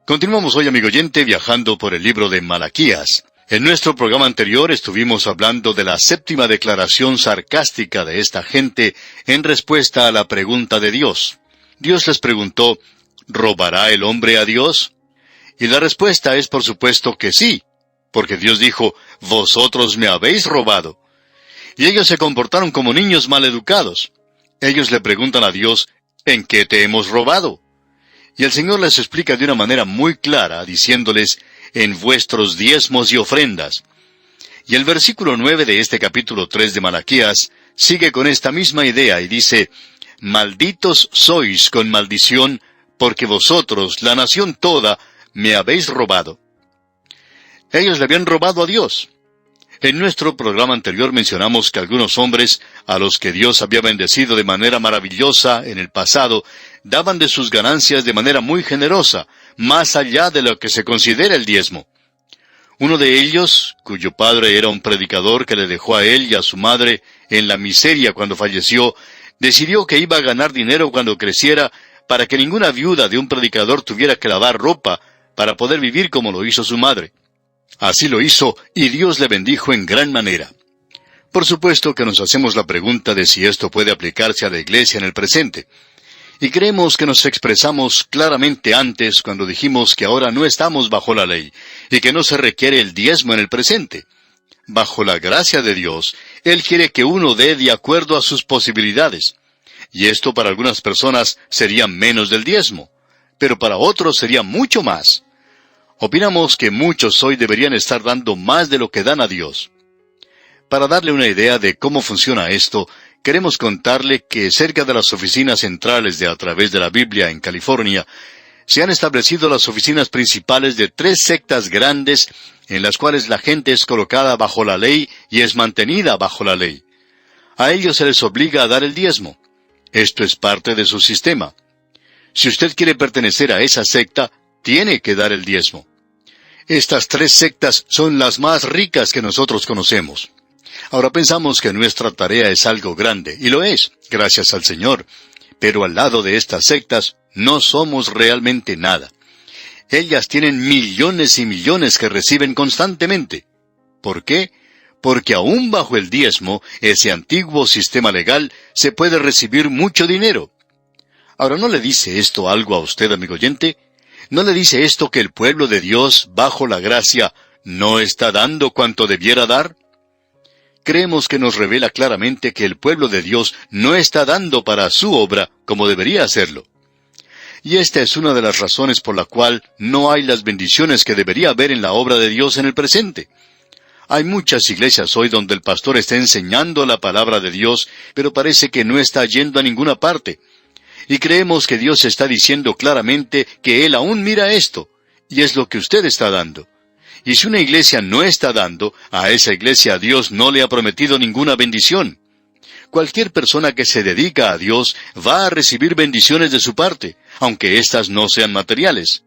Continuamos hoy, amigo oyente, viajando por el libro de Malaquías. En nuestro programa anterior estuvimos hablando de la 7ª declaración sarcástica de esta gente en respuesta a la pregunta de Dios. Dios les preguntó, ¿robará el hombre a Dios? Y la respuesta es por supuesto que sí, porque Dios dijo, vosotros me habéis robado. Y ellos se comportaron como niños maleducados. Ellos le preguntan a Dios, ¿en qué te hemos robado? Y el Señor les explica de una manera muy clara, diciéndoles, en vuestros diezmos y ofrendas. Y el versículo 9 de este capítulo 3 de Malaquías sigue con esta misma idea y dice, malditos sois con maldición, porque vosotros, la nación toda, me habéis robado. Ellos le habían robado a Dios. En nuestro programa anterior mencionamos que algunos hombres, a los que Dios había bendecido de manera maravillosa en el pasado, daban de sus ganancias de manera muy generosa, más allá de lo que se considera el diezmo. Uno de ellos, cuyo padre era un predicador que le dejó a él y a su madre en la miseria cuando falleció, decidió que iba a ganar dinero cuando creciera para que ninguna viuda de un predicador tuviera que lavar ropa para poder vivir como lo hizo su madre. Así lo hizo, y Dios le bendijo en gran manera. Por supuesto que nos hacemos la pregunta de si esto puede aplicarse a la iglesia en el presente. Y creemos que nos expresamos claramente antes cuando dijimos que ahora no estamos bajo la ley, y que no se requiere el diezmo en el presente. Bajo la gracia de Dios, Él quiere que uno dé de acuerdo a sus posibilidades. Y esto para algunas personas sería menos del diezmo, pero para otros sería mucho más. Opinamos que muchos hoy deberían estar dando más de lo que dan a Dios. Para darle una idea de cómo funciona esto, queremos contarle que cerca de las oficinas centrales de A Través de la Biblia en California, se han establecido las oficinas principales de 3 sectas grandes en las cuales la gente es colocada bajo la ley y es mantenida bajo la ley. A ellos se les obliga a dar el diezmo. Esto es parte de su sistema. Si usted quiere pertenecer a esa secta, tiene que dar el diezmo. Estas 3 sectas son las más ricas que nosotros conocemos. Ahora pensamos que nuestra tarea es algo grande, y lo es, gracias al Señor. Pero al lado de estas sectas, no somos realmente nada. Ellas tienen millones y millones que reciben constantemente. ¿Por qué? Porque aún bajo el diezmo, ese antiguo sistema legal, se puede recibir mucho dinero. Ahora, ¿no le dice esto algo a usted, amigo oyente? ¿No le dice esto que el pueblo de Dios, bajo la gracia, no está dando cuanto debiera dar? Creemos que nos revela claramente que el pueblo de Dios no está dando para su obra como debería hacerlo. Y esta es una de las razones por la cual no hay las bendiciones que debería haber en la obra de Dios en el presente. Hay muchas iglesias hoy donde el pastor está enseñando la palabra de Dios, pero parece que no está yendo a ninguna parte. Y creemos que Dios está diciendo claramente que Él aún mira esto, y es lo que usted está dando. Y si una iglesia no está dando, a esa iglesia Dios no le ha prometido ninguna bendición. Cualquier persona que se dedica a Dios va a recibir bendiciones de su parte, aunque éstas no sean materiales.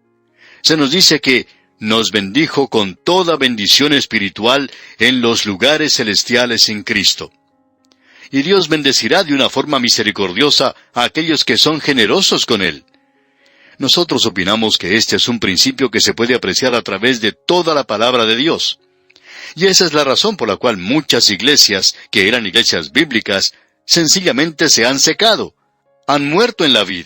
Se nos dice que nos bendijo con toda bendición espiritual en los lugares celestiales en Cristo. Y Dios bendecirá de una forma misericordiosa a aquellos que son generosos con Él. Nosotros opinamos que este es un principio que se puede apreciar a través de toda la palabra de Dios. Y esa es la razón por la cual muchas iglesias, que eran iglesias bíblicas, sencillamente se han secado, han muerto en la vid.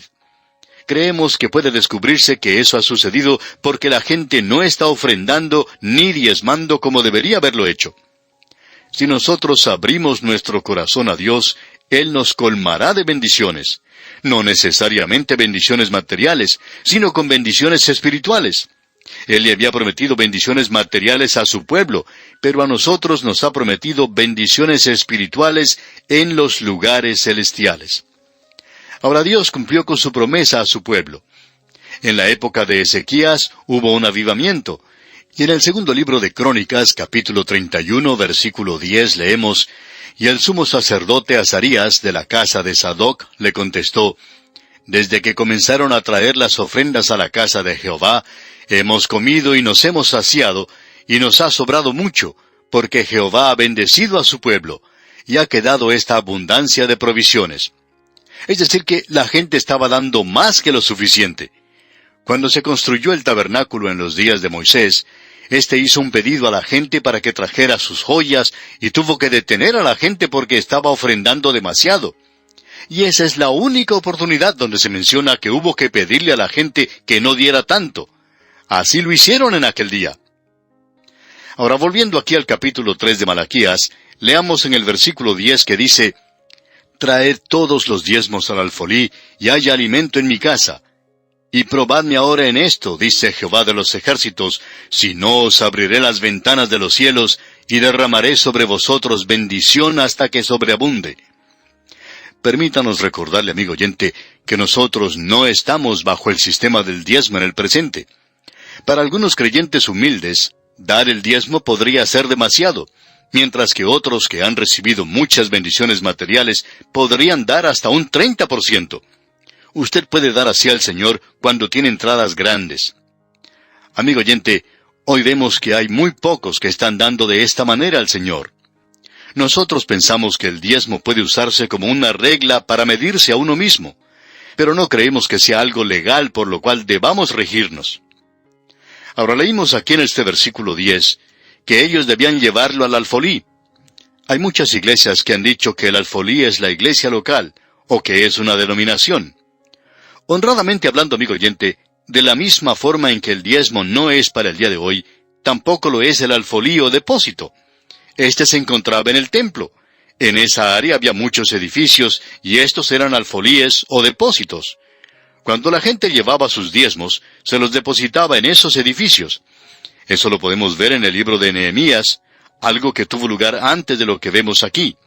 Creemos que puede descubrirse que eso ha sucedido porque la gente no está ofrendando ni diezmando como debería haberlo hecho. Si nosotros abrimos nuestro corazón a Dios, Él nos colmará de bendiciones. No necesariamente bendiciones materiales, sino con bendiciones espirituales. Él le había prometido bendiciones materiales a su pueblo, pero a nosotros nos ha prometido bendiciones espirituales en los lugares celestiales. Ahora Dios cumplió con su promesa a su pueblo. En la época de Ezequías hubo un avivamiento, y en el segundo libro de Crónicas, capítulo 31, versículo 10, leemos: «Y el sumo sacerdote Azarías, de la casa de Sadoc, le contestó: Desde que comenzaron a traer las ofrendas a la casa de Jehová, hemos comido y nos hemos saciado, y nos ha sobrado mucho, porque Jehová ha bendecido a su pueblo, y ha quedado esta abundancia de provisiones». Es decir, que la gente estaba dando más que lo suficiente. Cuando se construyó el tabernáculo en los días de Moisés, éste hizo un pedido a la gente para que trajera sus joyas, y tuvo que detener a la gente porque estaba ofrendando demasiado. Y esa es la única oportunidad donde se menciona que hubo que pedirle a la gente que no diera tanto. Así lo hicieron en aquel día. Ahora, volviendo aquí al capítulo 3 de Malaquías, leamos en el versículo 10 que dice: «Traed todos los diezmos al alfolí, y haya alimento en mi casa. Y probadme ahora en esto, dice Jehová de los ejércitos, si no os abriré las ventanas de los cielos, y derramaré sobre vosotros bendición hasta que sobreabunde». Permítanos recordarle, amigo oyente, que nosotros no estamos bajo el sistema del diezmo en el presente. Para algunos creyentes humildes, dar el diezmo podría ser demasiado, mientras que otros que han recibido muchas bendiciones materiales podrían dar hasta un 30%. Usted puede dar así al Señor cuando tiene entradas grandes. Amigo oyente, hoy vemos que hay muy pocos que están dando de esta manera al Señor. Nosotros pensamos que el diezmo puede usarse como una regla para medirse a uno mismo, pero no creemos que sea algo legal por lo cual debamos regirnos. Ahora leímos aquí en este versículo 10 que ellos debían llevarlo al alfolí. Hay muchas iglesias que han dicho que el alfolí es la iglesia local, o que es una denominación. Honradamente hablando, amigo oyente, de la misma forma en que el diezmo no es para el día de hoy, tampoco lo es el alfolí o depósito. Este se encontraba en el templo. En esa área había muchos edificios, y estos eran alfolíes o depósitos. Cuando la gente llevaba sus diezmos, se los depositaba en esos edificios. Eso lo podemos ver en el libro de Nehemías, algo que tuvo lugar antes de lo que vemos aquí.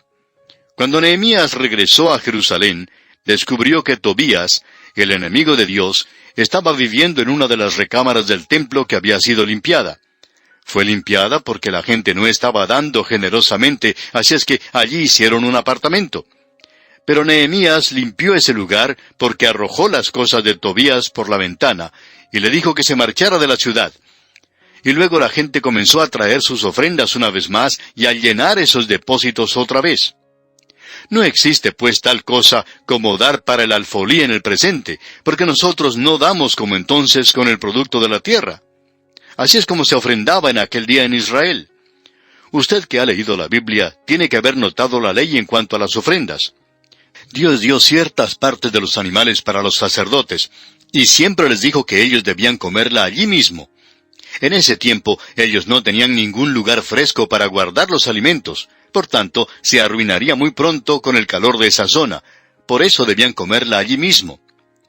Cuando Nehemías regresó a Jerusalén, descubrió que Tobías, el enemigo de Dios, estaba viviendo en una de las recámaras del templo que había sido limpiada. Fue limpiada porque la gente no estaba dando generosamente, así es que allí hicieron un apartamento. Pero Nehemías limpió ese lugar porque arrojó las cosas de Tobías por la ventana, y le dijo que se marchara de la ciudad. Y luego la gente comenzó a traer sus ofrendas una vez más y a llenar esos depósitos otra vez. No existe pues tal cosa como dar para el alfolí en el presente, porque nosotros no damos como entonces con el producto de la tierra. Así es como se ofrendaba en aquel día en Israel. Usted que ha leído la Biblia tiene que haber notado la ley en cuanto a las ofrendas. Dios dio ciertas partes de los animales para los sacerdotes, y siempre les dijo que ellos debían comerla allí mismo. En ese tiempo ellos no tenían ningún lugar fresco para guardar los alimentos, por tanto se arruinaría muy pronto con el calor de esa zona. Por eso debían comerla allí mismo.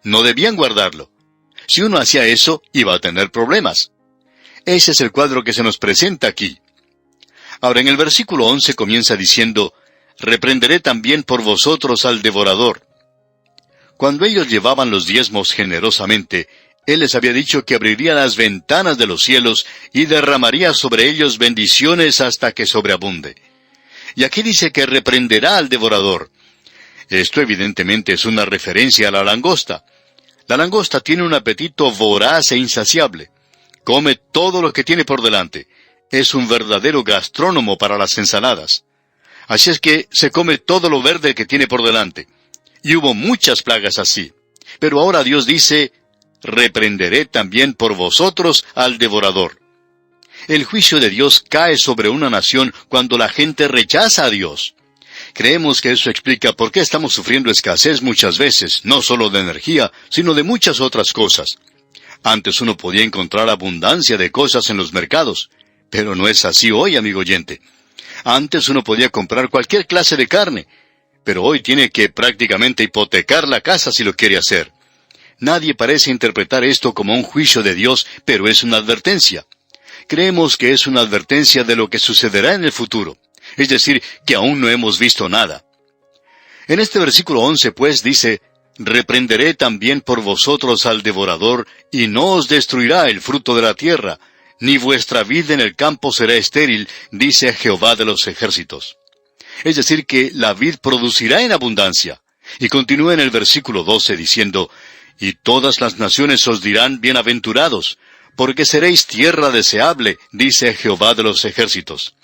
No debían guardarlo. Si uno hacía eso, iba a tener problemas. Ese es el cuadro que se nos presenta aquí. Ahora en el versículo 11 comienza diciendo, «Reprenderé también por vosotros al devorador». Cuando ellos llevaban los diezmos generosamente, Él les había dicho que abriría las ventanas de los cielos y derramaría sobre ellos bendiciones hasta que sobreabunde. Y aquí dice que reprenderá al devorador. Esto evidentemente es una referencia a la langosta. La langosta tiene un apetito voraz e insaciable. Come todo lo que tiene por delante. Es un verdadero gastrónomo para las ensaladas. Así es que se come todo lo verde que tiene por delante. Y hubo muchas plagas así. Pero ahora Dios dice, reprenderé también por vosotros al devorador. El juicio de Dios cae sobre una nación cuando la gente rechaza a Dios. Creemos que eso explica por qué estamos sufriendo escasez muchas veces, no solo de energía, sino de muchas otras cosas. Antes uno podía encontrar abundancia de cosas en los mercados, pero no es así hoy, amigo oyente. Antes uno podía comprar cualquier clase de carne, pero hoy tiene que prácticamente hipotecar la casa si lo quiere hacer. Nadie parece interpretar esto como un juicio de Dios, pero es una advertencia. Creemos que es una advertencia de lo que sucederá en el futuro. Es decir, que aún no hemos visto nada. En este versículo 11, pues, dice, «Reprenderé también por vosotros al devorador, y no os destruirá el fruto de la tierra, ni vuestra vid en el campo será estéril, dice Jehová de los ejércitos». Es decir, que la vid producirá en abundancia. Y continúa en el versículo 12 diciendo, «Y todas las naciones os dirán bienaventurados, porque seréis tierra deseable, dice Jehová de los ejércitos».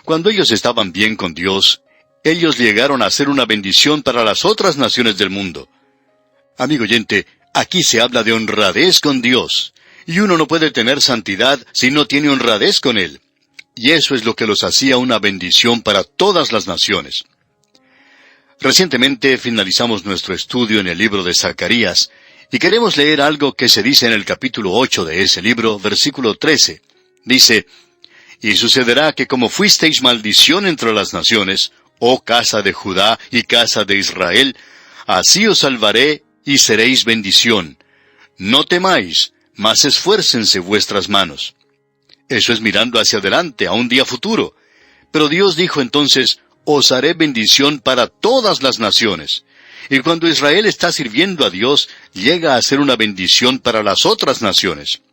Cuando ellos estaban bien con Dios, ellos llegaron a ser una bendición para las otras naciones del mundo. Amigo oyente, aquí se habla de honradez con Dios, y uno no puede tener santidad si no tiene honradez con Él. Y eso es lo que los hacía una bendición para todas las naciones. Recientemente finalizamos nuestro estudio en el libro de Zacarías, y queremos leer algo que se dice en el capítulo 8 de ese libro, versículo 13. Dice, «Y sucederá que como fuisteis maldición entre las naciones, oh casa de Judá y casa de Israel, así os salvaré y seréis bendición. No temáis, mas esfuércense vuestras manos». Eso es mirando hacia adelante, a un día futuro. Pero Dios dijo entonces, «Os haré bendición para todas las naciones». Y cuando Israel está sirviendo a Dios, llega a ser una bendición para las otras naciones.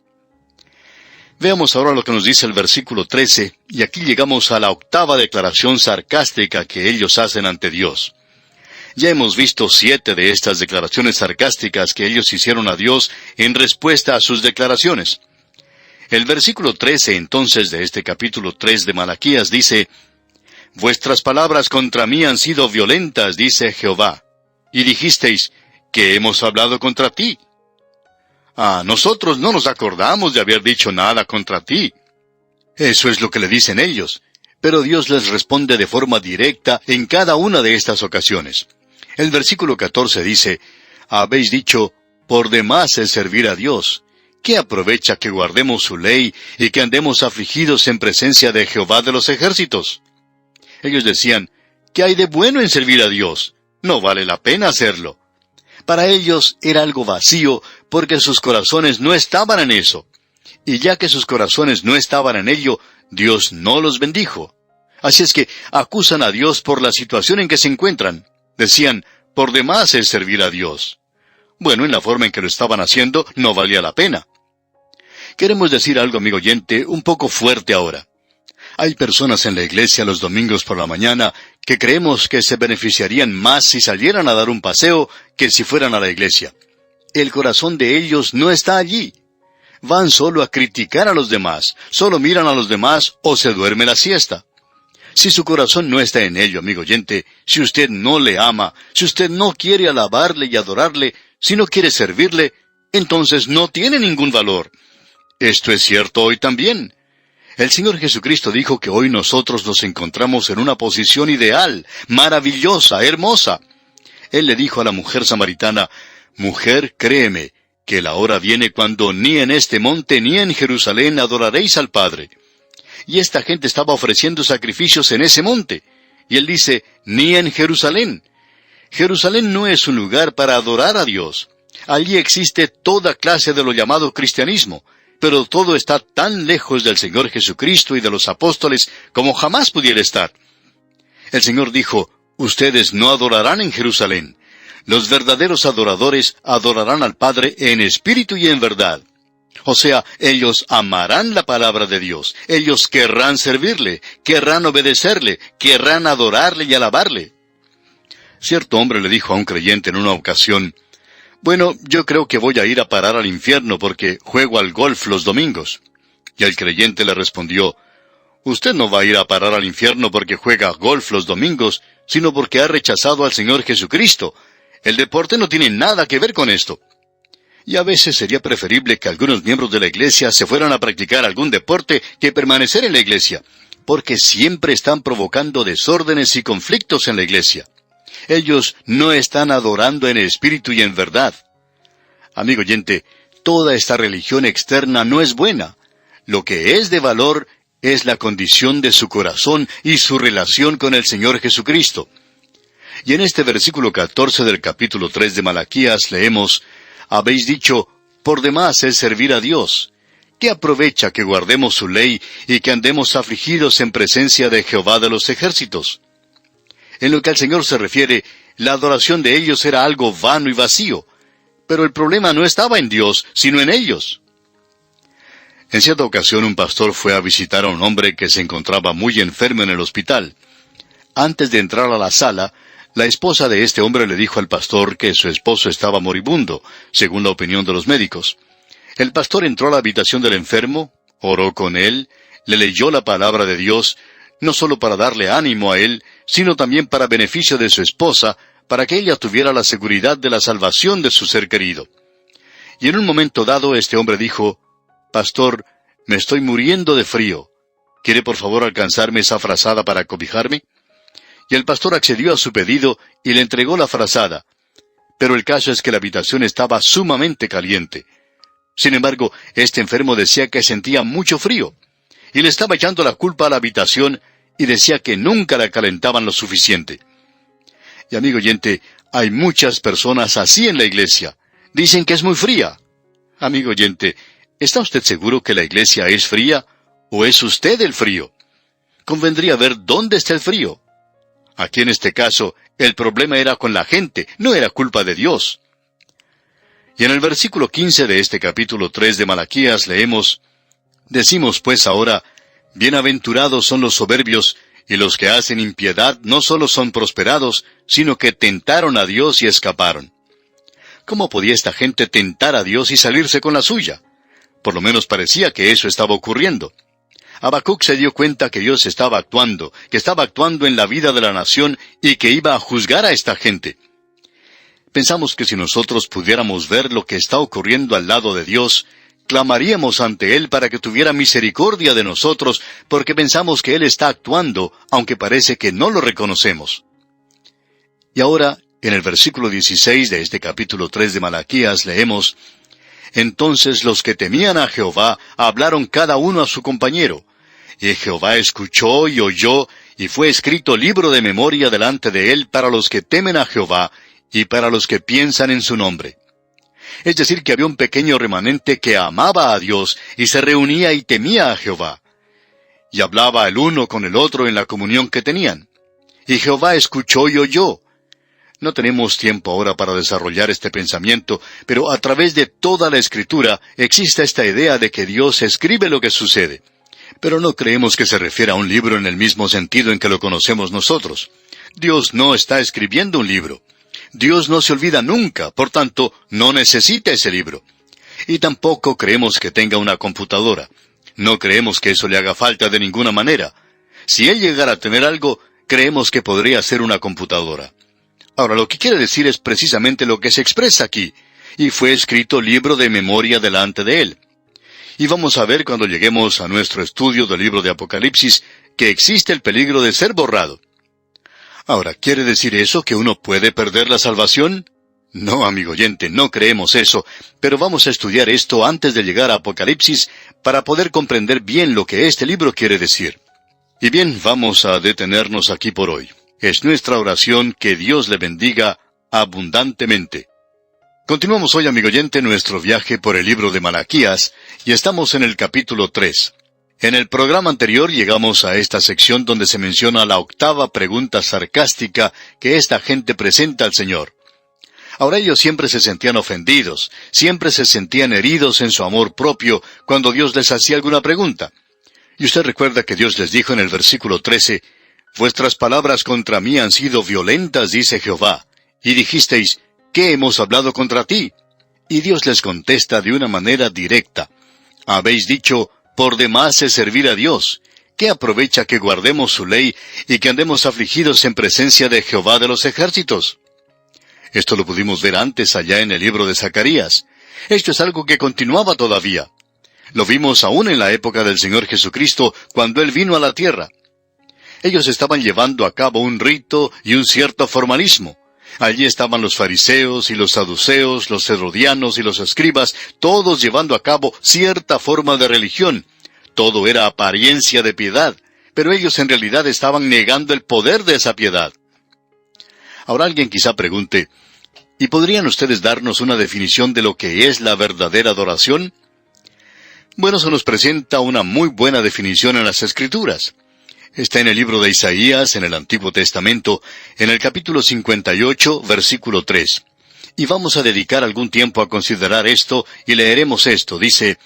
Veamos ahora lo que nos dice el versículo 13, y aquí llegamos a la octava declaración sarcástica que ellos hacen ante Dios. Ya hemos visto 7 de estas declaraciones sarcásticas que ellos hicieron a Dios en respuesta a sus declaraciones. El versículo 13 entonces de este capítulo 3 de Malaquías dice, «Vuestras palabras contra mí han sido violentas, dice Jehová, y dijisteis, ¿qué hemos hablado contra ti?» Nosotros no nos acordamos de haber dicho nada contra ti. Eso es lo que le dicen ellos. Pero Dios les responde de forma directa en cada una de estas ocasiones. El versículo 14 dice, «Habéis dicho, por demás es servir a Dios. ¿Qué aprovecha que guardemos su ley y que andemos afligidos en presencia de Jehová de los ejércitos?» Ellos decían, «¿Qué hay de bueno en servir a Dios? No vale la pena hacerlo». Para ellos era algo vacío porque sus corazones no estaban en eso. Y ya que sus corazones no estaban en ello, Dios no los bendijo. Así es que acusan a Dios por la situación en que se encuentran. Decían, por demás es servir a Dios. Bueno, en la forma en que lo estaban haciendo, no valía la pena. Queremos decir algo, amigo oyente, un poco fuerte ahora. Hay personas en la iglesia los domingos por la mañana que creemos que se beneficiarían más si salieran a dar un paseo que si fueran a la iglesia. El corazón de ellos no está allí. Van solo a criticar a los demás, solo miran a los demás o se duerme la siesta. Si su corazón no está en ello, amigo oyente, si usted no le ama, si usted no quiere alabarle y adorarle, si no quiere servirle, entonces no tiene ningún valor. Esto es cierto hoy también. El Señor Jesucristo dijo que hoy nosotros nos encontramos en una posición ideal, maravillosa, hermosa. Él le dijo a la mujer samaritana, «Mujer, créeme, que la hora viene cuando ni en este monte ni en Jerusalén adoraréis al Padre». Y esta gente estaba ofreciendo sacrificios en ese monte. Y él dice, «Ni en Jerusalén». Jerusalén no es un lugar para adorar a Dios. Allí existe toda clase de lo llamado cristianismo, pero todo está tan lejos del Señor Jesucristo y de los apóstoles como jamás pudiera estar. El Señor dijo, «Ustedes no adorarán en Jerusalén. Los verdaderos adoradores adorarán al Padre en espíritu y en verdad». O sea, ellos amarán la palabra de Dios, ellos querrán servirle, querrán obedecerle, querrán adorarle y alabarle. Cierto hombre le dijo a un creyente en una ocasión, «Bueno, yo creo que voy a ir a parar al infierno porque juego al golf los domingos». Y el creyente le respondió, «Usted no va a ir a parar al infierno porque juega golf los domingos, sino porque ha rechazado al Señor Jesucristo. El deporte no tiene nada que ver con esto». Y a veces sería preferible que algunos miembros de la iglesia se fueran a practicar algún deporte que permanecer en la iglesia, porque siempre están provocando desórdenes y conflictos en la iglesia. Ellos no están adorando en espíritu y en verdad. Amigo oyente, toda esta religión externa no es buena. Lo que es de valor es la condición de su corazón y su relación con el Señor Jesucristo. Y en este versículo 14 del capítulo 3 de Malaquías leemos, «Habéis dicho, por demás es servir a Dios. ¿Qué aprovecha que guardemos su ley y que andemos afligidos en presencia de Jehová de los ejércitos?» En lo que al Señor se refiere, la adoración de ellos era algo vano y vacío. Pero el problema no estaba en Dios, sino en ellos. En cierta ocasión un pastor fue a visitar a un hombre que se encontraba muy enfermo en el hospital. Antes de entrar a la sala, la esposa de este hombre le dijo al pastor que su esposo estaba moribundo, según la opinión de los médicos. El pastor entró a la habitación del enfermo, oró con él, le leyó la palabra de Dios, no solo para darle ánimo a él, sino también para beneficio de su esposa, para que ella tuviera la seguridad de la salvación de su ser querido. Y en un momento dado este hombre dijo, «Pastor, me estoy muriendo de frío. ¿Quiere por favor alcanzarme esa frazada para cobijarme?» Y el pastor accedió a su pedido y le entregó la frazada. Pero el caso es que la habitación estaba sumamente caliente. Sin embargo, este enfermo decía que sentía mucho frío, y le estaba echando la culpa a la habitación, y decía que nunca la calentaban lo suficiente. Y amigo oyente, hay muchas personas así en la iglesia. Dicen que es muy fría. Amigo oyente, ¿está usted seguro que la iglesia es fría, o es usted el frío? Convendría ver dónde está el frío. Aquí en este caso, el problema era con la gente, no era culpa de Dios. Y en el versículo 15 de este capítulo 3 de Malaquías leemos, «Decimos pues ahora, bienaventurados son los soberbios, y los que hacen impiedad no solo son prosperados, sino que tentaron a Dios y escaparon». ¿Cómo podía esta gente tentar a Dios y salirse con la suya? Por lo menos parecía que eso estaba ocurriendo. Habacuc se dio cuenta que Dios estaba actuando en la vida de la nación y que iba a juzgar a esta gente. Pensamos que si nosotros pudiéramos ver lo que está ocurriendo al lado de Dios, clamaríamos ante Él para que tuviera misericordia de nosotros, porque pensamos que Él está actuando, aunque parece que no lo reconocemos. Y ahora, en el versículo 16 de este capítulo 3 de Malaquías leemos, «Entonces los que temían a Jehová hablaron cada uno a su compañero. Y Jehová escuchó y oyó, y fue escrito libro de memoria delante de él para los que temen a Jehová, y para los que piensan en su nombre». Es decir, que había un pequeño remanente que amaba a Dios, y se reunía y temía a Jehová. Y hablaba el uno con el otro en la comunión que tenían. Y Jehová escuchó y oyó. No tenemos tiempo ahora para desarrollar este pensamiento, pero a través de toda la Escritura existe esta idea de que Dios escribe lo que sucede. Pero no creemos que se refiera a un libro en el mismo sentido en que lo conocemos nosotros. Dios no está escribiendo un libro. Dios no se olvida nunca, por tanto, no necesita ese libro. Y tampoco creemos que tenga una computadora. No creemos que eso le haga falta de ninguna manera. Si él llegara a tener algo, creemos que podría ser una computadora. Ahora, lo que quiere decir es precisamente lo que se expresa aquí. Y fue escrito libro de memoria delante de él. Y vamos a ver cuando lleguemos a nuestro estudio del libro de Apocalipsis que existe el peligro de ser borrado. Ahora, ¿quiere decir eso que uno puede perder la salvación? No, amigo oyente, no creemos eso, pero vamos a estudiar esto antes de llegar a Apocalipsis para poder comprender bien lo que este libro quiere decir. Y bien, vamos a detenernos aquí por hoy. Es nuestra oración que Dios le bendiga abundantemente. Continuamos hoy, amigo oyente, nuestro viaje por el libro de Malaquías, y estamos en el capítulo 3. En el programa anterior llegamos a esta sección donde se menciona la octava pregunta sarcástica que esta gente presenta al Señor. Ahora ellos siempre se sentían ofendidos, siempre se sentían heridos en su amor propio cuando Dios les hacía alguna pregunta. Y usted recuerda que Dios les dijo en el versículo 13, «Vuestras palabras contra mí han sido violentas, dice Jehová, y dijisteis, ¿qué hemos hablado contra ti?» Y Dios les contesta de una manera directa. Habéis dicho, por demás es servir a Dios. ¿Qué aprovecha que guardemos su ley y que andemos afligidos en presencia de Jehová de los ejércitos? Esto lo pudimos ver antes allá en el libro de Zacarías. Esto es algo que continuaba todavía. Lo vimos aún en la época del Señor Jesucristo, cuando Él vino a la tierra. Ellos estaban llevando a cabo un rito y un cierto formalismo. Allí estaban los fariseos y los saduceos, los herodianos y los escribas, todos llevando a cabo cierta forma de religión. Todo era apariencia de piedad, pero ellos en realidad estaban negando el poder de esa piedad. Ahora alguien quizá pregunte, ¿y podrían ustedes darnos una definición de lo que es la verdadera adoración? Bueno, se nos presenta una muy buena definición en las Escrituras. Está en el libro de Isaías, en el Antiguo Testamento, en el capítulo 58, versículo 3. Y vamos a dedicar algún tiempo a considerar esto, y leeremos esto. Dice,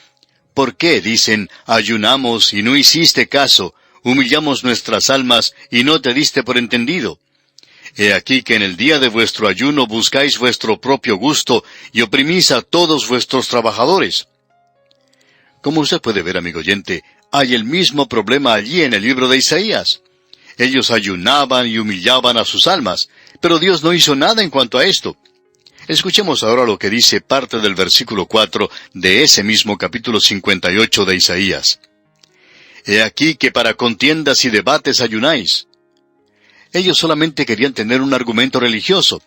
«¿Por qué, dicen, ayunamos y no hiciste caso, humillamos nuestras almas y no te diste por entendido? He aquí que en el día de vuestro ayuno buscáis vuestro propio gusto y oprimís a todos vuestros trabajadores». Como usted puede ver, amigo oyente, hay el mismo problema allí en el libro de Isaías. Ellos ayunaban y humillaban a sus almas, pero Dios no hizo nada en cuanto a esto. Escuchemos ahora lo que dice parte del versículo 4 de ese mismo capítulo 58 de Isaías. «He aquí que para contiendas y debates ayunáis». Ellos solamente querían tener un argumento religioso.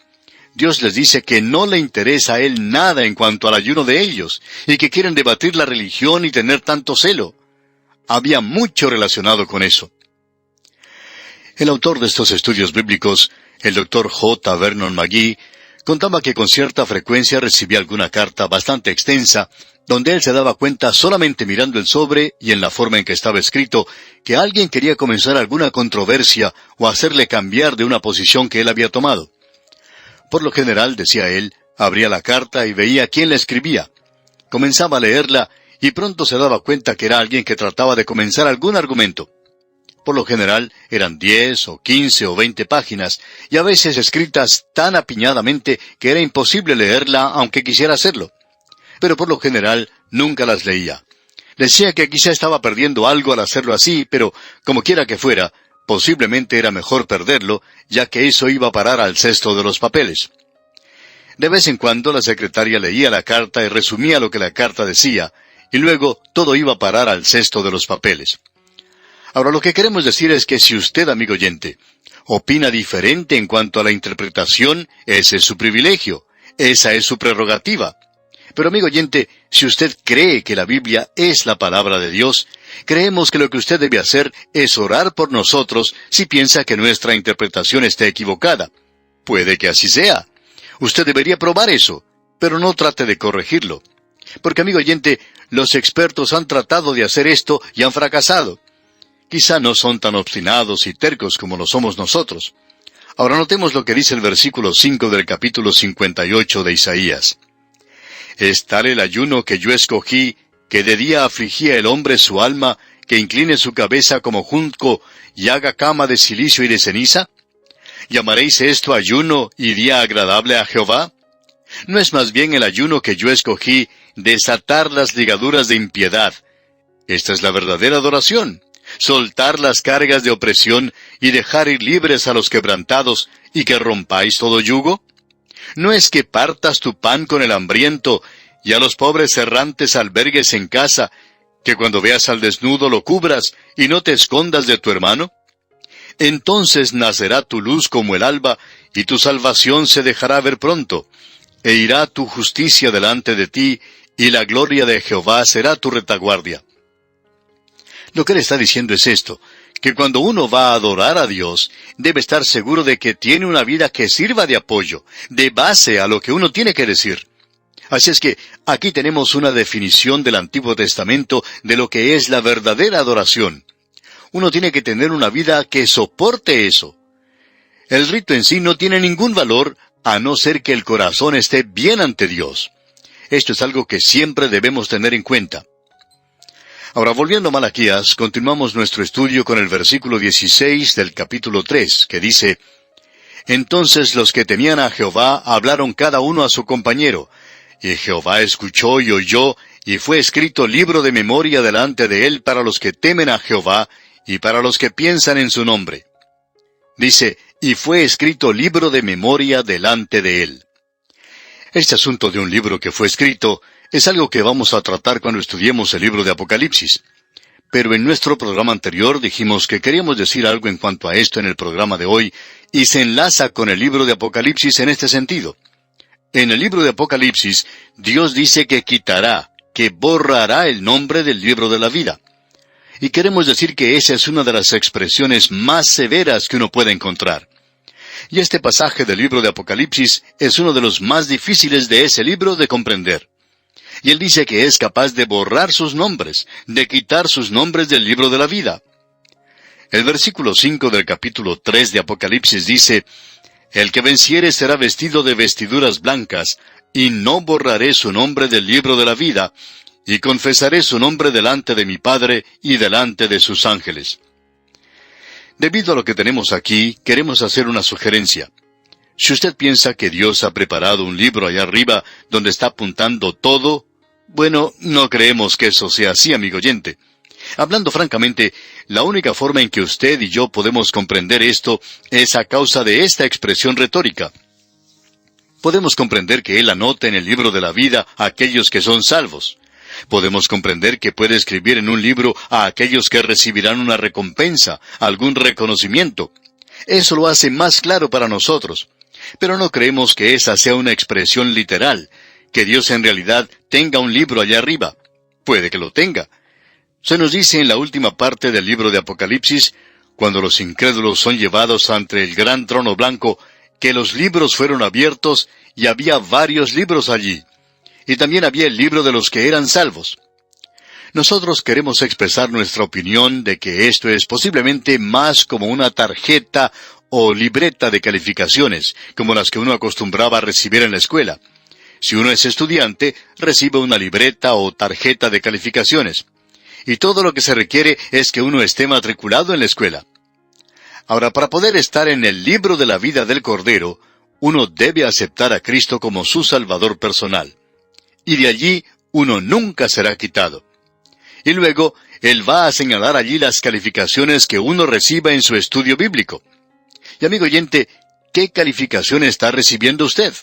Dios les dice que no le interesa a Él nada en cuanto al ayuno de ellos, y que quieren debatir la religión y tener tanto celo. Había mucho relacionado con eso. El autor de estos estudios bíblicos, el Dr. J. Vernon McGee, contaba que con cierta frecuencia recibía alguna carta bastante extensa, donde él se daba cuenta solamente mirando el sobre y en la forma en que estaba escrito, que alguien quería comenzar alguna controversia o hacerle cambiar de una posición que él había tomado. Por lo general, decía él, abría la carta y veía quién la escribía. Comenzaba a leerla y pronto se daba cuenta que era alguien que trataba de comenzar algún argumento. Por lo general, eran 10 o 15 o 20 páginas, y a veces escritas tan apiñadamente que era imposible leerla aunque quisiera hacerlo. Pero por lo general, nunca las leía. Decía que quizá estaba perdiendo algo al hacerlo así, pero, como quiera que fuera, posiblemente era mejor perderlo, ya que eso iba a parar al cesto de los papeles. De vez en cuando la secretaria leía la carta y resumía lo que la carta decía, y luego todo iba a parar al cesto de los papeles. Ahora, lo que queremos decir es que si usted, amigo oyente, opina diferente en cuanto a la interpretación, ese es su privilegio, esa es su prerrogativa. Pero, amigo oyente, si usted cree que la Biblia es la palabra de Dios, creemos que lo que usted debe hacer es orar por nosotros si piensa que nuestra interpretación está equivocada. Puede que así sea. Usted debería probar eso, pero no trate de corregirlo. Porque, amigo oyente, los expertos han tratado de hacer esto y han fracasado. Quizá no son tan obstinados y tercos como lo somos nosotros. Ahora notemos lo que dice el versículo 5 del capítulo 58 de Isaías. «Es tal el ayuno que yo escogí, que de día afligía el hombre su alma, que incline su cabeza como junco y haga cama de cilicio y de ceniza. ¿Llamaréis esto ayuno y día agradable a Jehová? ¿No es más bien el ayuno que yo escogí, desatar las ligaduras de impiedad. Esta es la verdadera adoración. Soltar las cargas de opresión y dejar ir libres a los quebrantados y que rompáis todo yugo. ¿No es que partas tu pan con el hambriento y a los pobres errantes albergues en casa, que cuando veas al desnudo lo cubras y no te escondas de tu hermano? Entonces nacerá tu luz como el alba, y tu salvación se dejará ver pronto, e irá tu justicia delante de ti, y la gloria de Jehová será tu retaguardia. Lo que él está diciendo es esto, que cuando uno va a adorar a Dios, debe estar seguro de que tiene una vida que sirva de apoyo, de base a lo que uno tiene que decir. Así es que aquí tenemos una definición del Antiguo Testamento de lo que es la verdadera adoración. Uno tiene que tener una vida que soporte eso. El rito en sí no tiene ningún valor a no ser que el corazón esté bien ante Dios. Esto es algo que siempre debemos tener en cuenta. Ahora, volviendo a Malaquías, continuamos nuestro estudio con el versículo 16 del capítulo 3, que dice: Entonces los que temían a Jehová hablaron cada uno a su compañero, y Jehová escuchó y oyó, y fue escrito libro de memoria delante de él para los que temen a Jehová, y para los que piensan en su nombre. Dice, y fue escrito libro de memoria delante de él. Este asunto de un libro que fue escrito es algo que vamos a tratar cuando estudiemos el libro de Apocalipsis. Pero en nuestro programa anterior dijimos que queríamos decir algo en cuanto a esto en el programa de hoy, y se enlaza con el libro de Apocalipsis en este sentido. En el libro de Apocalipsis, Dios dice que quitará, que borrará el nombre del libro de la vida. Y queremos decir que esa es una de las expresiones más severas que uno puede encontrar. Y este pasaje del libro de Apocalipsis es uno de los más difíciles de ese libro de comprender. Y él dice que es capaz de borrar sus nombres, de quitar sus nombres del libro de la vida. El versículo 5 del capítulo 3 de Apocalipsis dice: El que venciere será vestido de vestiduras blancas, y no borraré su nombre del libro de la vida, y confesaré su nombre delante de mi Padre y delante de sus ángeles. Debido a lo que tenemos aquí, queremos hacer una sugerencia. Si usted piensa que Dios ha preparado un libro allá arriba donde está apuntando todo, bueno, no creemos que eso sea así, amigo oyente. Hablando francamente, la única forma en que usted y yo podemos comprender esto es a causa de esta expresión retórica. Podemos comprender que Él anota en el libro de la vida a aquellos que son salvos. Podemos comprender que puede escribir en un libro a aquellos que recibirán una recompensa, algún reconocimiento. Eso lo hace más claro para nosotros. Pero no creemos que esa sea una expresión literal, que Dios en realidad tenga un libro allá arriba. Puede que lo tenga. Se nos dice en la última parte del libro de Apocalipsis, cuando los incrédulos son llevados ante el gran trono blanco, que los libros fueron abiertos y había varios libros allí. Y también había el libro de los que eran salvos. Nosotros queremos expresar nuestra opinión de que esto es posiblemente más como una tarjeta o libreta de calificaciones, como las que uno acostumbraba a recibir en la escuela. Si uno es estudiante, recibe una libreta o tarjeta de calificaciones. Y todo lo que se requiere es que uno esté matriculado en la escuela. Ahora, para poder estar en el libro de la vida del Cordero, uno debe aceptar a Cristo como su Salvador personal. Y de allí uno nunca será quitado. Y luego, Él va a señalar allí las calificaciones que uno reciba en su estudio bíblico. Y amigo oyente, ¿qué calificación está recibiendo usted?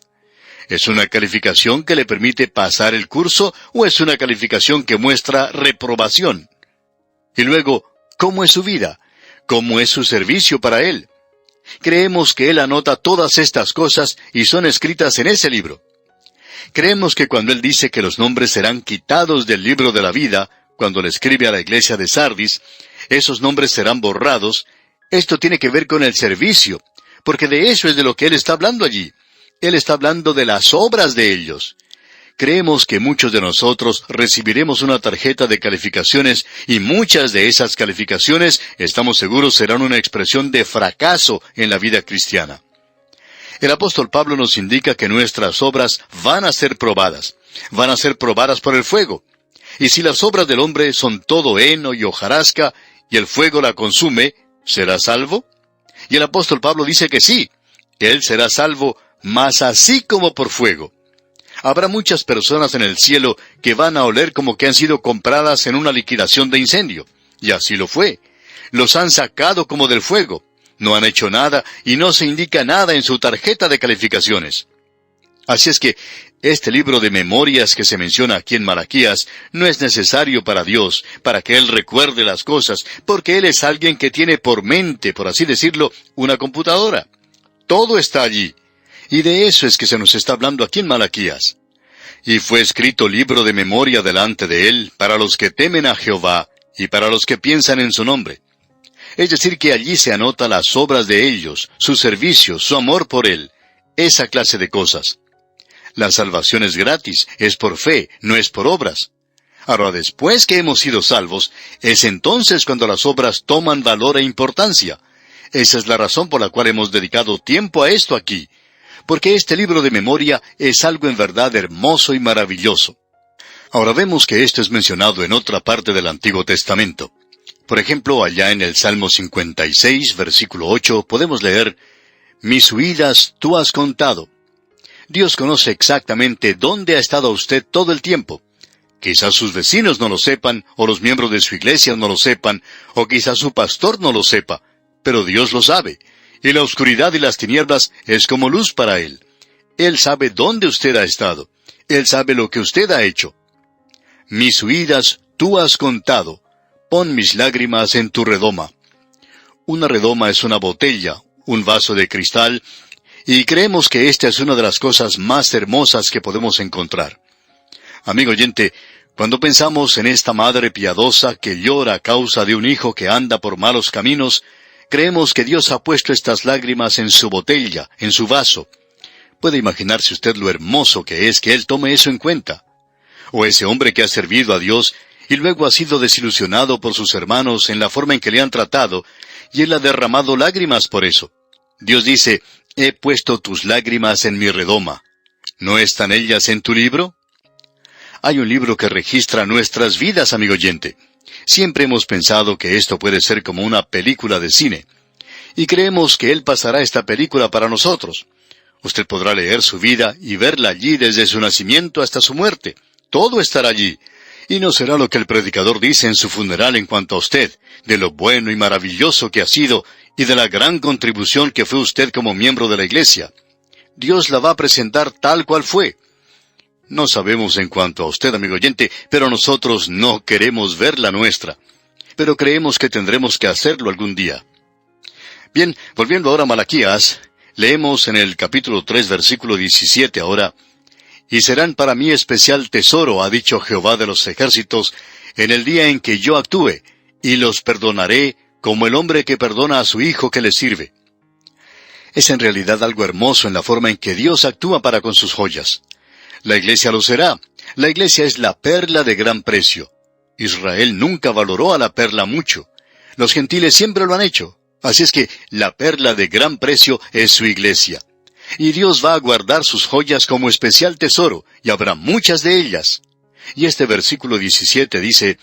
¿Es una calificación que le permite pasar el curso o es una calificación que muestra reprobación? Y luego, ¿cómo es su vida? ¿Cómo es su servicio para Él? Creemos que Él anota todas estas cosas y son escritas en ese libro. Creemos que cuando Él dice que los nombres serán quitados del libro de la vida, cuando le escribe a la iglesia de Sardis, esos nombres serán borrados. Esto tiene que ver con el servicio, porque de eso es de lo que Él está hablando allí. Él está hablando de las obras de ellos. Creemos que muchos de nosotros recibiremos una tarjeta de calificaciones y muchas de esas calificaciones, estamos seguros, serán una expresión de fracaso en la vida cristiana. El apóstol Pablo nos indica que nuestras obras van a ser probadas por el fuego. Y si las obras del hombre son todo heno y hojarasca, y el fuego la consume, ¿será salvo? Y el apóstol Pablo dice que sí, él será salvo, mas así como por fuego. Habrá muchas personas en el cielo que van a oler como que han sido compradas en una liquidación de incendio. Y así lo fue. Los han sacado como del fuego. No han hecho nada y no se indica nada en su tarjeta de calificaciones. Así es que este libro de memorias que se menciona aquí en Malaquías no es necesario para Dios, para que Él recuerde las cosas, porque Él es alguien que tiene por mente, por así decirlo, una computadora. Todo está allí. Y de eso es que se nos está hablando aquí en Malaquías. Y fue escrito libro de memoria delante de Él para los que temen a Jehová y para los que piensan en su nombre. Es decir, que allí se anota las obras de ellos, su servicio, su amor por Él, esa clase de cosas. La salvación es gratis, es por fe, no es por obras. Ahora, después que hemos sido salvos, es entonces cuando las obras toman valor e importancia. Esa es la razón por la cual hemos dedicado tiempo a esto aquí, porque este libro de memoria es algo en verdad hermoso y maravilloso. Ahora vemos que esto es mencionado en otra parte del Antiguo Testamento. Por ejemplo, allá en el Salmo 56, versículo 8, podemos leer, «Mis huidas tú has contado». Dios conoce exactamente dónde ha estado usted todo el tiempo. Quizás sus vecinos no lo sepan, o los miembros de su iglesia no lo sepan, o quizás su pastor no lo sepa, pero Dios lo sabe. Y la oscuridad y las tinieblas es como luz para Él. Él sabe dónde usted ha estado. Él sabe lo que usted ha hecho. Mis huidas tú has contado. Pon mis lágrimas en tu redoma. Una redoma es una botella, un vaso de cristal, y creemos que esta es una de las cosas más hermosas que podemos encontrar. Amigo oyente, cuando pensamos en esta madre piadosa que llora a causa de un hijo que anda por malos caminos, creemos que Dios ha puesto estas lágrimas en su botella, en su vaso. Puede imaginarse usted lo hermoso que es que Él tome eso en cuenta. O ese hombre que ha servido a Dios y luego ha sido desilusionado por sus hermanos en la forma en que le han tratado, y Él ha derramado lágrimas por eso. Dios dice, «He puesto tus lágrimas en mi redoma». ¿No están ellas en tu libro? Hay un libro que registra nuestras vidas, amigo oyente. Siempre hemos pensado que esto puede ser como una película de cine. Y creemos que Él pasará esta película para nosotros. Usted podrá leer su vida y verla allí desde su nacimiento hasta su muerte. Todo estará allí. Y no será lo que el predicador dice en su funeral en cuanto a usted, de lo bueno y maravilloso que ha sido y de la gran contribución que fue usted como miembro de la iglesia. Dios la va a presentar tal cual fue. No sabemos en cuanto a usted, amigo oyente, pero nosotros no queremos ver la nuestra. Pero creemos que tendremos que hacerlo algún día. Bien, volviendo ahora a Malaquías, leemos en el capítulo 3, versículo 17 ahora, «Y serán para mí especial tesoro, ha dicho Jehová de los ejércitos, en el día en que yo actúe, y los perdonaré como el hombre que perdona a su hijo que le sirve». Es en realidad algo hermoso en la forma en que Dios actúa para con sus joyas. La iglesia lo será. La iglesia es la perla de gran precio. Israel nunca valoró a la perla mucho. Los gentiles siempre lo han hecho. Así es que la perla de gran precio es su iglesia. Y Dios va a guardar sus joyas como especial tesoro, y habrá muchas de ellas. Y este versículo 17 dice,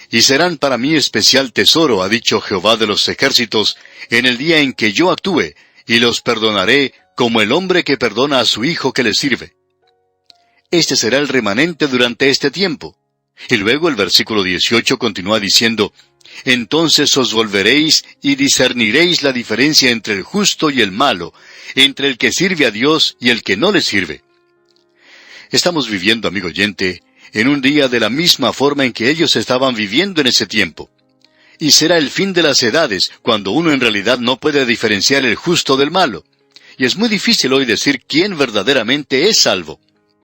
«Y serán para mí especial tesoro, ha dicho Jehová de los ejércitos, en el día en que yo actúe, y los perdonaré como el hombre que perdona a su hijo que le sirve». Este será el remanente durante este tiempo. Y luego el versículo 18 continúa diciendo, «Entonces os volveréis y discerniréis la diferencia entre el justo y el malo, entre el que sirve a Dios y el que no le sirve». Estamos viviendo, amigo oyente, en un día de la misma forma en que ellos estaban viviendo en ese tiempo. Y será el fin de las edades, cuando uno en realidad no puede diferenciar el justo del malo. Y es muy difícil hoy decir quién verdaderamente es salvo.